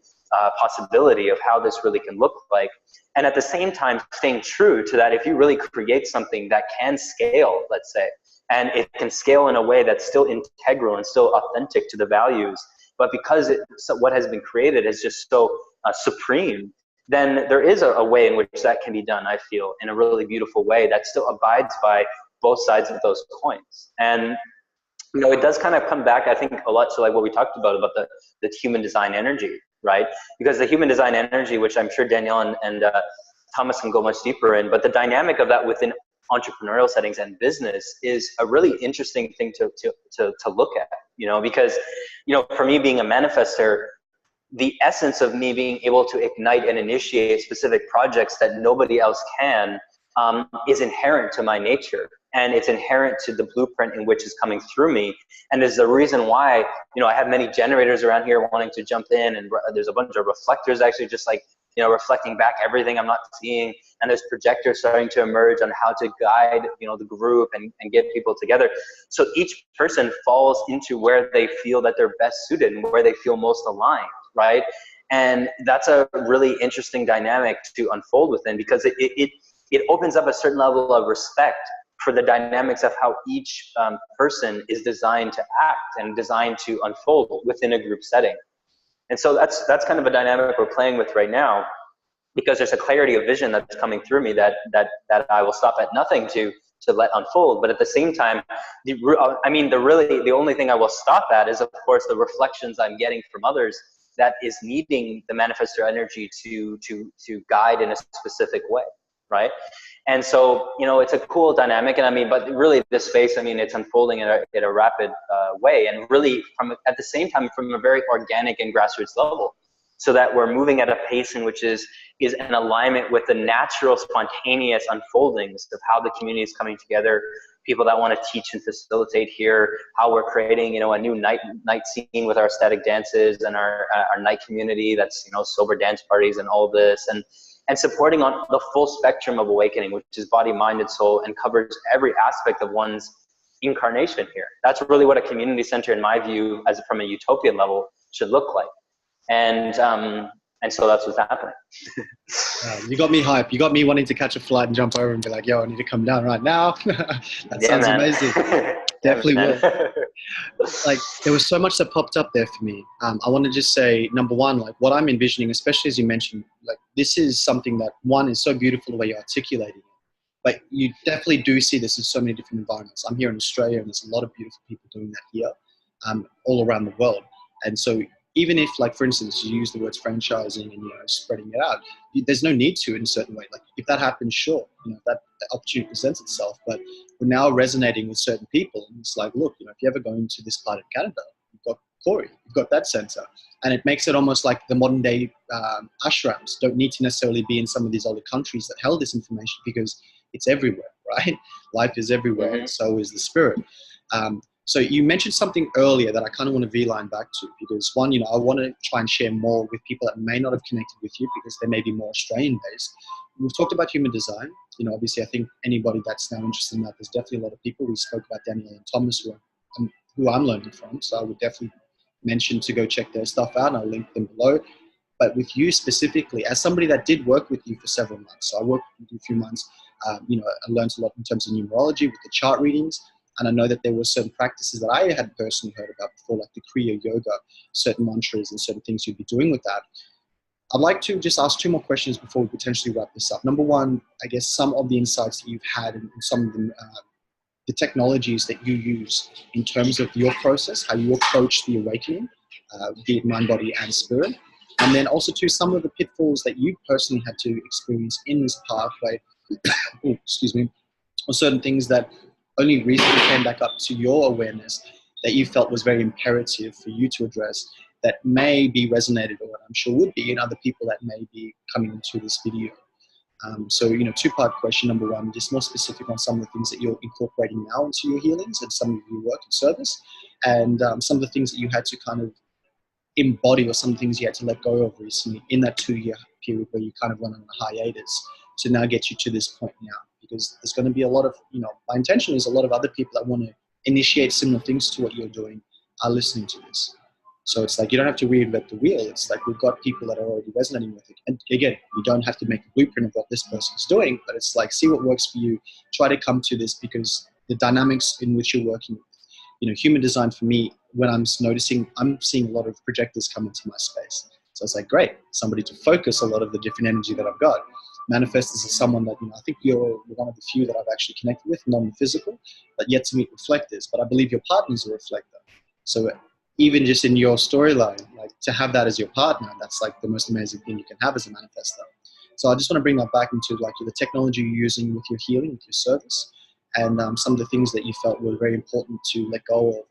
possibility of how this really can look like. And at the same time, staying true to that, if you really create something that can scale, let's say, and it can scale in a way that's still integral and still authentic to the values, but because what has been created is just so supreme, then there is a way in which that can be done, I feel, in a really beautiful way that still abides by both sides of those coins. And it does kind of come back, I think, a lot to like what we talked about the human design energy, right? Because the human design energy, which I'm sure Danielle and Thomas can go much deeper in, but the dynamic of that within entrepreneurial settings and business is a really interesting thing to look at, because, for me being a manifestor, the essence of me being able to ignite and initiate specific projects that nobody else can is inherent to my nature, and it's inherent to the blueprint in which is coming through me. And there's a reason why, I have many generators around here wanting to jump in, and there's a bunch of reflectors actually just like, reflecting back everything I'm not seeing. And there's projectors starting to emerge on how to guide, the group and get people together. So each person falls into where they feel that they're best suited and where they feel most aligned, right? And that's a really interesting dynamic to unfold within, because it opens up a certain level of respect for the dynamics of how each person is designed to act and designed to unfold within a group setting. And so that's kind of a dynamic we're playing with right now, because there's a clarity of vision that's coming through me that I will stop at nothing to let unfold. But at the same time, the only thing I will stop at is, of course, the reflections I'm getting from others that is needing the manifestor energy to guide in a specific way, right? And so, it's a cool dynamic. And but really this space, it's unfolding in a rapid way, and really at the same time from a very organic and grassroots level, so that we're moving at a pace in which is in alignment with the natural, spontaneous unfoldings of how the community is coming together, people that want to teach and facilitate here, how we're creating, a new night scene with our aesthetic dances and our night community that's, sober dance parties and all this, and supporting on the full spectrum of awakening, which is body, mind, and soul, and covers every aspect of one's incarnation here. That's really what a community center, in my view, from a utopian level, should look like. And so that's what's happening.
You got me hype. You got me wanting to catch a flight and jump over and be like, yo, I need to come down right now. That sounds amazing. Definitely will. Like, there was so much that popped up there for me. I want to just say, number one, like what I'm envisioning, especially as you mentioned, like this is something that, one, is so beautiful the way you're articulating it. But you definitely do see this in so many different environments. I'm here in Australia, and there's a lot of beautiful people doing that here, all around the world. And so even if, like, for instance, you use the words franchising and, spreading it out, there's no need to in a certain way. Like, if that happens, sure, that opportunity presents itself. But we're now resonating with certain people. And it's like, look, if you ever go into this part of Canada, you've got Corey, you've got that center. And it makes it almost like the modern day ashrams don't need to necessarily be in some of these older countries that held this information, because it's everywhere, right? Life is everywhere, and so is the spirit. So you mentioned something earlier that I kind of want to V-line back to, because one, I want to try and share more with people that may not have connected with you because they may be more Australian-based. We've talked about human design. Obviously, I think anybody that's now interested in that, there's definitely a lot of people. We spoke about Daniel and Thomas, who I'm learning from. So I would definitely mention to go check their stuff out, and I'll link them below. But with you specifically, as somebody that did work with you for several months, so I worked with you a few months, I learned a lot in terms of numerology with the chart readings. And I know that there were certain practices that I had personally heard about before, like the Kriya Yoga, certain mantras and certain things you'd be doing with that. I'd like to just ask two more questions before we potentially wrap this up. Number one, I guess some of the insights that you've had and some of the technologies that you use in terms of your process, how you approach the awakening, be it mind, body, and spirit. And then also to some of the pitfalls that you personally had to experience in this pathway, or certain things that only recently came back up to your awareness that you felt was very imperative for you to address, that may be resonated, or I'm sure would be, in other people that may be coming into this video. So, two-part question. Number one, just more specific on some of the things that you're incorporating now into your healings and some of your work and service, and some of the things that you had to kind of embody, or some of the things you had to let go of recently in that 2-year period where you kind of went on a hiatus to now get you to this point now. Because there's going to be a lot of, my intention is a lot of other people that want to initiate similar things to what you're doing are listening to this. So it's like, you don't have to reinvent the wheel. It's like, we've got people that are already resonating with it. And again, you don't have to make a blueprint of what this person's doing, but it's like, see what works for you. Try to come to this, because the dynamics in which you're working with, human design for me, when I'm noticing, I'm seeing a lot of projectors come into my space. So it's like, great, somebody to focus a lot of the different energy that I've got. Manifestors is someone that, I think you're one of the few that I've actually connected with, non-physical, but yet to meet reflectors. But I believe your partner's a reflector. So even just in your storyline, like, to have that as your partner, that's like the most amazing thing you can have as a manifestor. So I just want to bring that back into like the technology you're using with your healing, with your service, and some of the things that you felt were very important to let go of, or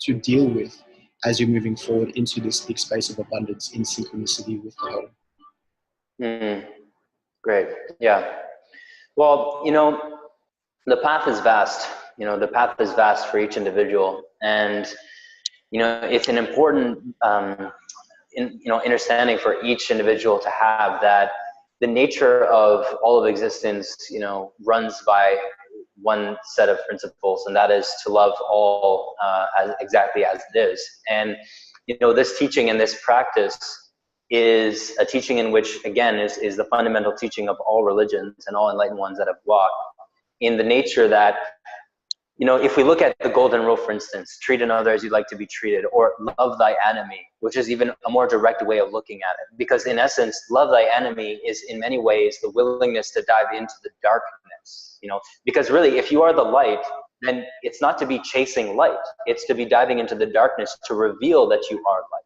to deal with as you're moving forward into this big space of abundance in synchronicity with the whole.
Great. Yeah. Well, the path is vast. The path is vast for each individual, and it's an important understanding for each individual to have that the nature of all of existence, runs by one set of principles, and that is to love all exactly as it is. And this teaching and this practice is a teaching in which, again, is the fundamental teaching of all religions and all enlightened ones that have walked, in the nature that You know, if we look at the golden rule, for instance, treat another as you'd like to be treated, or love thy enemy, which is even a more direct way of looking at it. Because in essence, love thy enemy is in many ways the willingness to dive into the darkness, you know, because really if you are the light, then it's not to be chasing light, it's to be diving into the darkness to reveal that you are light.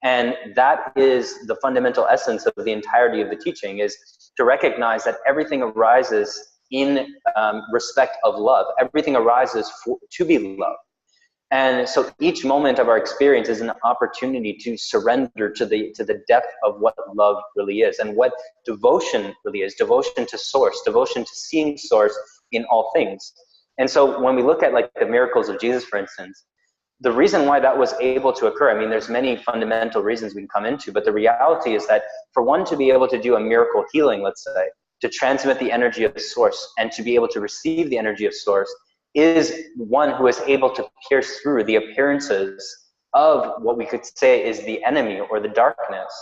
And that is the fundamental essence of the entirety of the teaching, is to recognize that everything arises in respect of love. Everything arises to be loved. And so each moment of our experience is an opportunity to surrender to the depth of what love really is, and what devotion really is. Devotion to source, devotion to seeing source in all things. And so when we look at like the miracles of Jesus, for instance, the reason why that was able to occur, I mean, there's many fundamental reasons we can come into, but the reality is that for one to be able to do a miracle healing, let's say, to transmit the energy of source and to be able to receive the energy of source, is one who is able to pierce through the appearances of what we could say is the enemy or the darkness,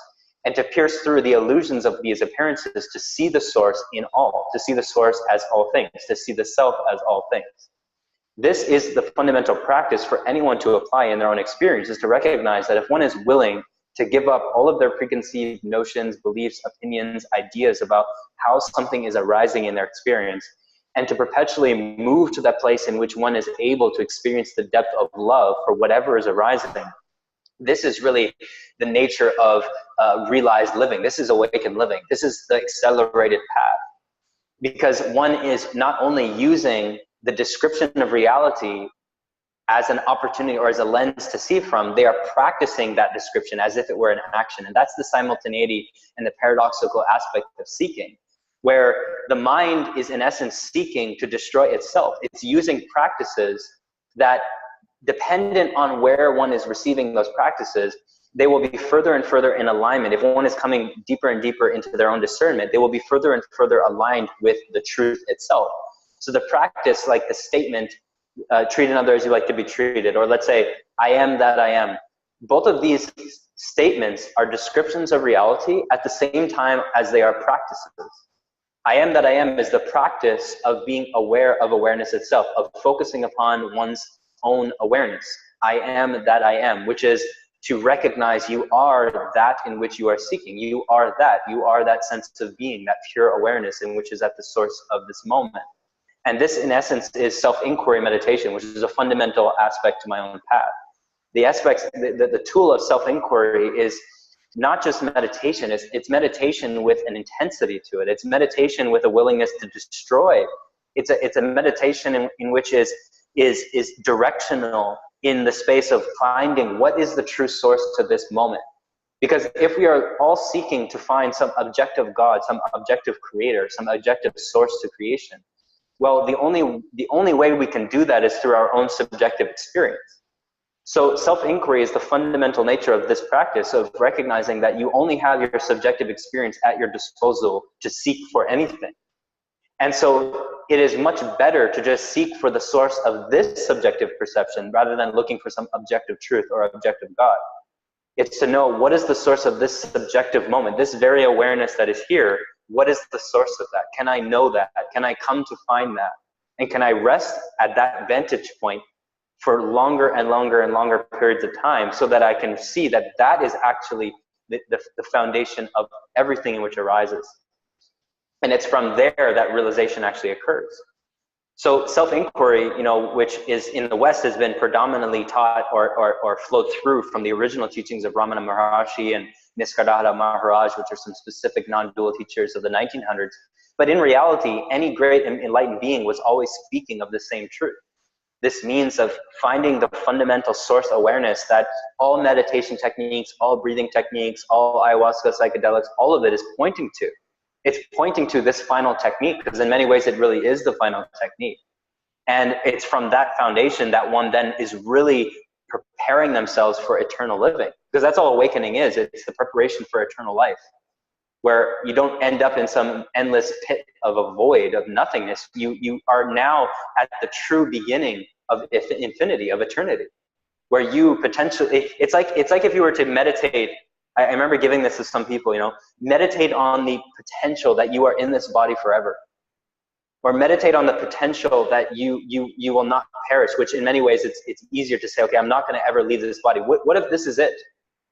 and to pierce through the illusions of these appearances to see the source in all, to see the source as all things, to see the self as all things. This is the fundamental practice for anyone to apply in their own experience, is to recognize that if one is willing to give up all of their preconceived notions, beliefs, opinions, ideas about how something is arising in their experience, and to perpetually move to that place in which one is able to experience the depth of love for whatever is arising. This is really the nature of realized living. This is awakened living. This is the accelerated path. Because one is not only using the description of reality as an opportunity or as a lens to see from, they are practicing that description as if it were an action. And that's the simultaneity and the paradoxical aspect of seeking, where the mind is in essence seeking to destroy itself. It's using practices that, dependent on where one is receiving those practices, they will be further and further in alignment. If one is coming deeper and deeper into their own discernment, they will be further and further aligned with the truth itself. So the practice, like the statement, treat another as you like to be treated, or let's say, I am that I am. Both of these statements are descriptions of reality at the same time as they are practices. I am that I am is the practice of being aware of awareness itself, of focusing upon one's own awareness. I am that I am, which is to recognize you are that in which you are seeking. You are that sense of being, that pure awareness in which is at the source of this moment. And this, in essence, is self-inquiry meditation, which is a fundamental aspect to my own path. The tool of self-inquiry is not just meditation, it's meditation with an intensity to it. It's meditation with a willingness to destroy. It's a meditation in which is directional in the space of finding what is the true source to this moment. Because if we are all seeking to find some objective God, some objective creator, some objective source to creation, well, the only way we can do that is through our own subjective experience. So self-inquiry is the fundamental nature of this practice of recognizing that you only have your subjective experience at your disposal to seek for anything. And so it is much better to just seek for the source of this subjective perception rather than looking for some objective truth or objective God. It's to know what is the source of this subjective moment, this very awareness that is here. What is the source of that? Can I know that? Can I come to find that? And can I rest at that vantage point for longer and longer and longer periods of time so that I can see that that is actually the foundation of everything in which arises. And it's from there that realization actually occurs. So self-inquiry, which is in the West has been predominantly taught or flowed through from the original teachings of Ramana Maharshi and Nisargadatta Maharaj, which are some specific non-dual teachers of the 1900s. But in reality, any great enlightened being was always speaking of the same truth. This means of finding the fundamental source awareness that all meditation techniques, all breathing techniques, all ayahuasca, psychedelics, all of it is pointing to. It's pointing to this final technique, because in many ways it really is the final technique. And it's from that foundation that one then is really preparing themselves for eternal living. Because that's all awakening is. It's the preparation for eternal life, where you don't end up in some endless pit of a void of nothingness. You are now at the true beginning of infinity, of eternity, where you potentially, it's like if you were to meditate. I remember giving this to some people, meditate on the potential that you are in this body forever. or meditate on the potential that you will not perish, which in many ways it's easier to say, okay, I'm not going to ever leave this body. What if this is it?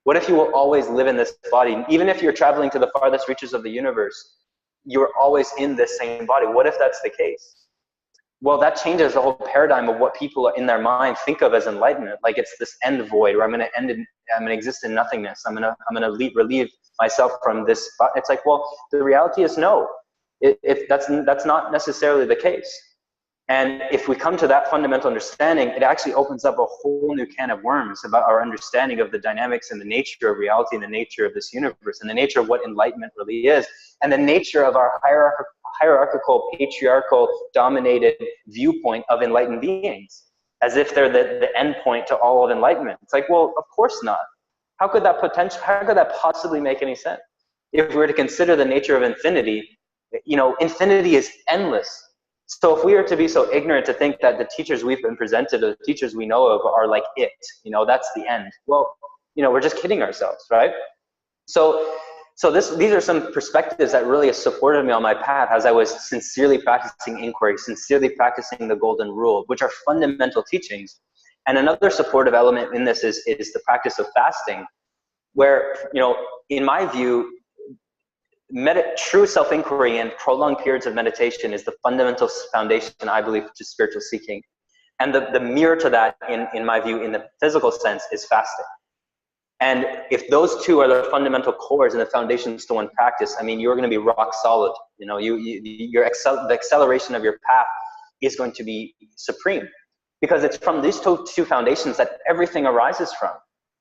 What if you will always live in this body? Even if you're traveling to the farthest reaches of the universe, you're always in this same body. What if that's the case? Well, that changes the whole paradigm of what people in their mind think of as enlightenment. Like it's this end void where I'm going to exist in nothingness. I'm going to relieve myself from this. It's like, well, the reality is no. That's not necessarily the case. And if we come to that fundamental understanding, it actually opens up a whole new can of worms about our understanding of the dynamics and the nature of reality and the nature of this universe and the nature of what enlightenment really is and the nature of our hierarchical, patriarchal, dominated viewpoint of enlightened beings, as if they're the end point to all of enlightenment. It's like, well, of course not. How could that possibly make any sense? If we were to consider the nature of infinity, infinity is endless. So if we are to be so ignorant to think that the teachers we've been presented or the teachers we know of are like it, that's the end. Well, we're just kidding ourselves, right? So these are some perspectives that really have supported me on my path as I was sincerely practicing inquiry, sincerely practicing the golden rule, which are fundamental teachings. And another supportive element in this is the practice of fasting, where, in my view, true self-inquiry and prolonged periods of meditation is the fundamental foundation, I believe, to spiritual seeking. And the mirror to that, in my view, in the physical sense, is fasting. And if those two are the fundamental cores and the foundations to one practice, I mean, you're going to be rock solid. The acceleration of your path is going to be supreme, because it's from these two foundations that everything arises from.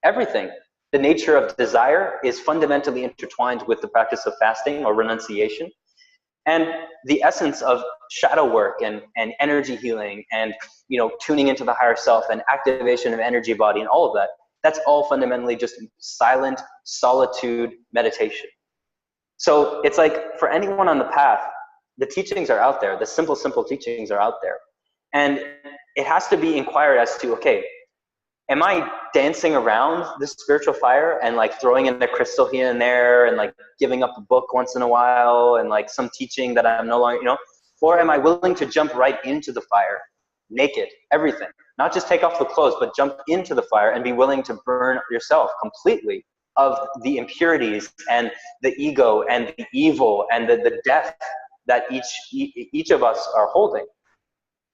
Everything. The nature of desire is fundamentally intertwined with the practice of fasting or renunciation. And the essence of shadow work and energy healing and, tuning into the higher self and activation of energy body and all of that, that's all fundamentally just silent solitude meditation. So it's like, for anyone on the path, the teachings are out there. The simple teachings are out there. And it has to be inquired as to, okay, am I dancing around this spiritual fire and like throwing in a crystal here and there and like giving up a book once in a while and like some teaching that I'm no longer, or am I willing to jump right into the fire, naked, everything, not just take off the clothes, but jump into the fire and be willing to burn yourself completely of the impurities and the ego and the evil and the death that each of us are holding.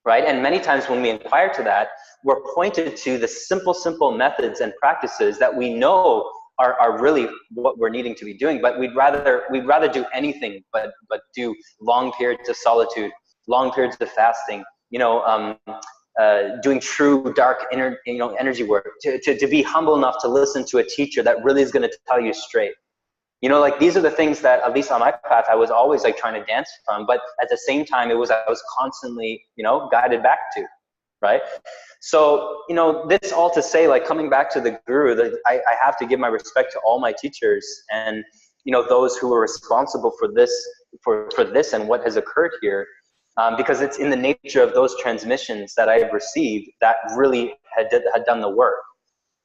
Right? And many times when we inquire to that, we're pointed to the simple methods and practices that we know are really what we're needing to be doing. But we'd rather do anything but do long periods of solitude, long periods of fasting, doing true dark energy work, to be humble enough to listen to a teacher that really is going to tell you straight. Like these are the things that, at least on my path, I was always like trying to dance from, but at the same time, I was constantly, guided back to, right? So, this all to say, like coming back to the guru, that I have to give my respect to all my teachers and, those who were responsible for this, for this and what has occurred here, because it's in the nature of those transmissions that I have received that really had done the work.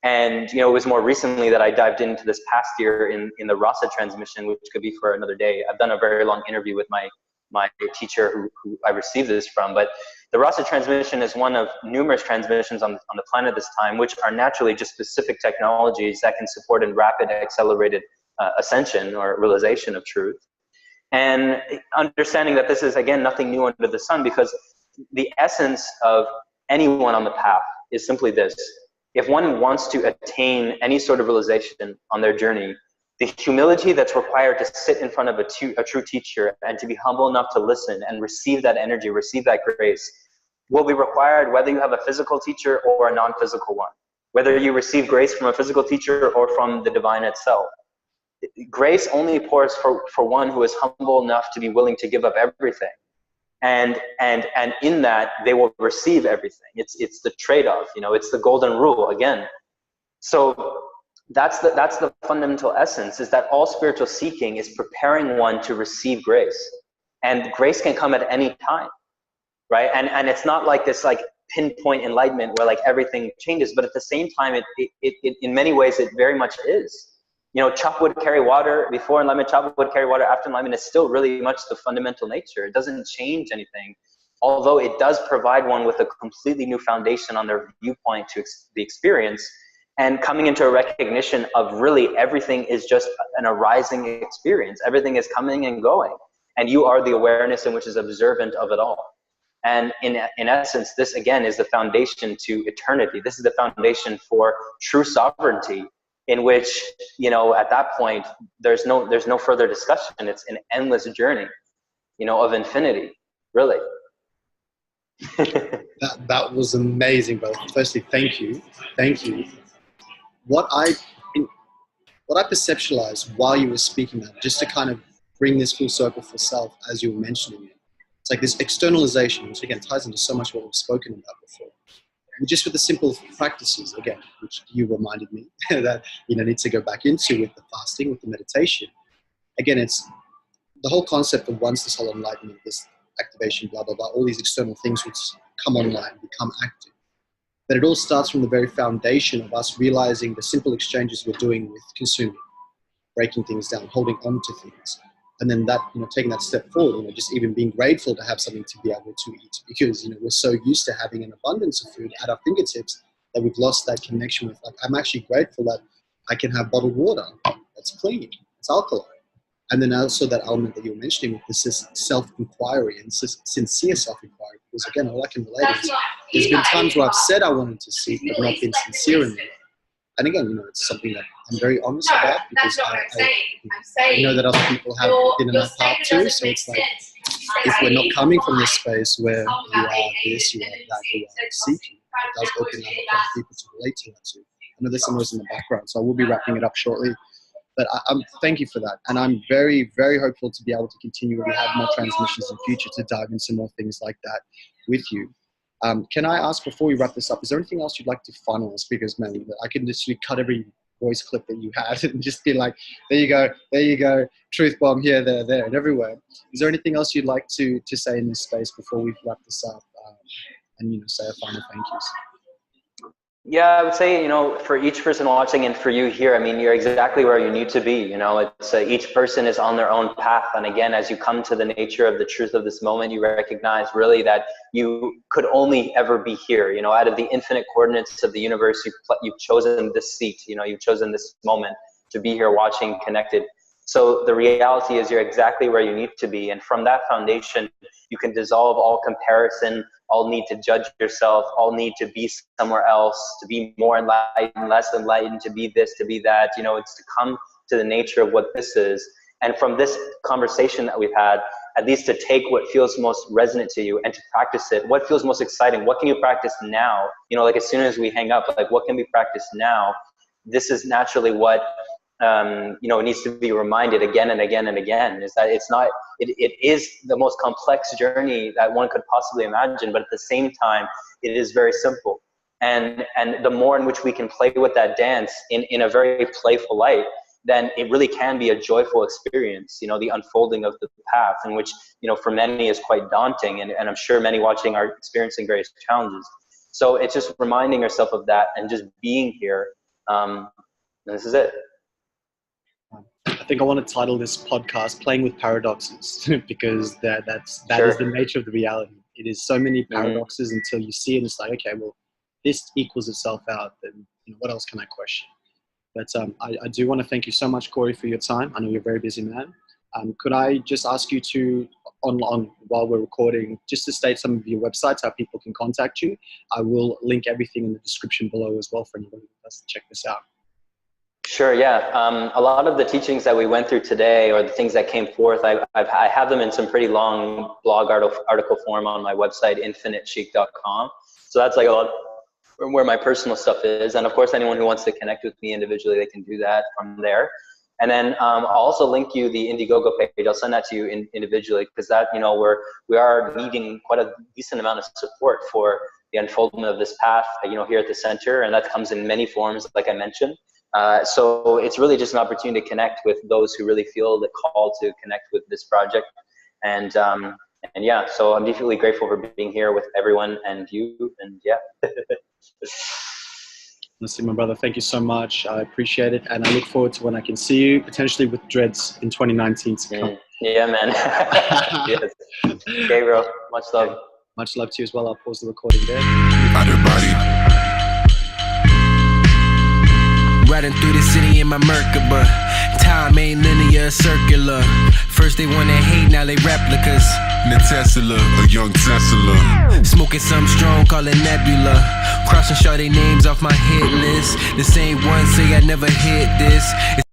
And, it was more recently that I dived into this past year in the Rasa transmission, which could be for another day. I've done a very long interview with my teacher who I received this from. But the Rasa transmission is one of numerous transmissions on the planet this time, which are naturally just specific technologies that can support in rapid, accelerated ascension or realization of truth. And understanding that this is, again, nothing new under the sun, because the essence of anyone on the path is simply this. If one wants to attain any sort of realization on their journey, the humility that's required to sit in front of a true teacher and to be humble enough to listen and receive that energy, receive that grace, will be required whether you have a physical teacher or a non-physical one, whether you receive grace from a physical teacher or from the divine itself. Grace only pours for one who is humble enough to be willing to give up everything. And in that, they will receive everything. It's the trade-off, it's the golden rule again. So that's the fundamental essence, is that all spiritual seeking is preparing one to receive grace. And grace can come at any time, right? And it's not like this like pinpoint enlightenment where like everything changes, but at the same time, it in many ways, it very much is. chop wood, carry water. Before enlightenment, chop wood, carry water. After enlightenment, is still really much the fundamental nature. It doesn't change anything, although it does provide one with a completely new foundation on their viewpoint to the experience, and coming into a recognition of really everything is just an arising experience. Everything is coming and going, and you are the awareness in which is observant of it all. And in essence, this again is the foundation to eternity. This is the foundation for true sovereignty, in which, at that point, there's no further discussion. It's an endless journey, of infinity, really.
That was amazing, brother. Firstly, thank you. What I perceptualized while you were speaking that, just to kind of bring this full circle for self, as you were mentioning it, it's like this externalization, which again ties into so much what we've spoken about before. And just with the simple practices, again, which you reminded me that need to go back into with the fasting, with the meditation. Again, it's the whole concept of once this whole enlightenment, this activation, blah, blah, blah, all these external things which come online, become active. That it all starts from the very foundation of us realizing the simple exchanges we're doing with consuming, breaking things down, holding on to things. And then that, taking that step forward, just even being grateful to have something to be able to eat, because, we're so used to having an abundance of food at our fingertips that we've lost that connection with, like, I'm actually grateful that I can have bottled water that's clean, it's alkaline. And then also that element that you were mentioning with this self-inquiry and sincere self-inquiry, because again, all I can relate is there's been times where I've said I wanted to seek, but not been sincere in it. And again, it's something that I'm very honest about, because I know that other people have been in that path too. So it's like, if we're not coming from this space where you are this, you are that, you are seeking, it does open up other people to relate to that too. I know there's some noise in the background, so I will be wrapping it up shortly. But thank you for that. And I'm very, very hopeful to be able to continue when we have more transmissions in future to dive into more things like that with you. Can I ask, before we wrap this up, is there anything else you'd like to finalize? Because, man, I can literally cut every voice clip that you had and just be like, there you go, truth bomb here, there, and everywhere. Is there anything else you'd like to say in this space before we wrap this up and, say a final thank yous?
Yeah, I would say, for each person watching and for you here, you're exactly where you need to be. It's each person is on their own path. And again, as you come to the nature of the truth of this moment, you recognize really that you could only ever be here. Out of the infinite coordinates of the universe, you've chosen this seat, you've chosen this moment to be here watching, connected. So the reality is you're exactly where you need to be. And from that foundation, you can dissolve all comparison, all need to judge yourself, all need to be somewhere else, to be more enlightened, less enlightened, to be this, to be that. It's to come to the nature of what this is. And from this conversation that we've had, at least to take what feels most resonant to you and to practice it. What feels most exciting? What can you practice now? Like as soon as we hang up, like what can we practice now? This is naturally what it needs to be reminded again and again and again, is that it is the most complex journey that one could possibly imagine, but at the same time, it is very simple. And the more in which we can play with that dance in a very playful light, then it really can be a joyful experience, the unfolding of the path, in which, for many is quite daunting. And I'm sure many watching are experiencing various challenges. So it's just reminding yourself of that and just being here. And this is it.
I think I want to title this podcast "Playing with Paradoxes" because that
Sure.
is the nature of the reality. It is so many paradoxes until you see it, and it's like, okay, well, this equals itself out. Then what else can I question? But I do want to thank you so much, Corey, for your time. I know you're a very busy man. Could I just ask you to, on while we're recording, just to state some of your websites, how people can contact you? I will link everything in the description below as well for anybody who wants to check this out.
Sure, yeah. A lot of the teachings that we went through today, or the things that came forth, I have them in some pretty long blog article form on my website, infiniteshiek.com. So that's like a lot where my personal stuff is. And of course, anyone who wants to connect with me individually, they can do that from there. And then I'll also link you the Indiegogo page. I'll send that to you individually, because that, we are needing quite a decent amount of support for the unfoldment of this path, here at the center. And that comes in many forms, like I mentioned. So it's really just an opportunity to connect with those who really feel the call to connect with this project. And yeah, so I'm deeply grateful for being here with everyone and you, and yeah.
Honestly, my brother, thank you so much. I appreciate it, and I look forward to when I can see you, potentially with dreads in 2019 to come.
Yeah, man. Yes. Okay, bro. Much love.
Much love to you as well. I'll pause the recording there.
Out of body.
Riding through the city in my Merkaba. Time ain't linear, circular. First they wanna hate, now they replicas.
In a Tesla, a young Tesla.
Smoking some strong, call it nebula. Crossing shawty names off my hit list. The same ones say I never hit this.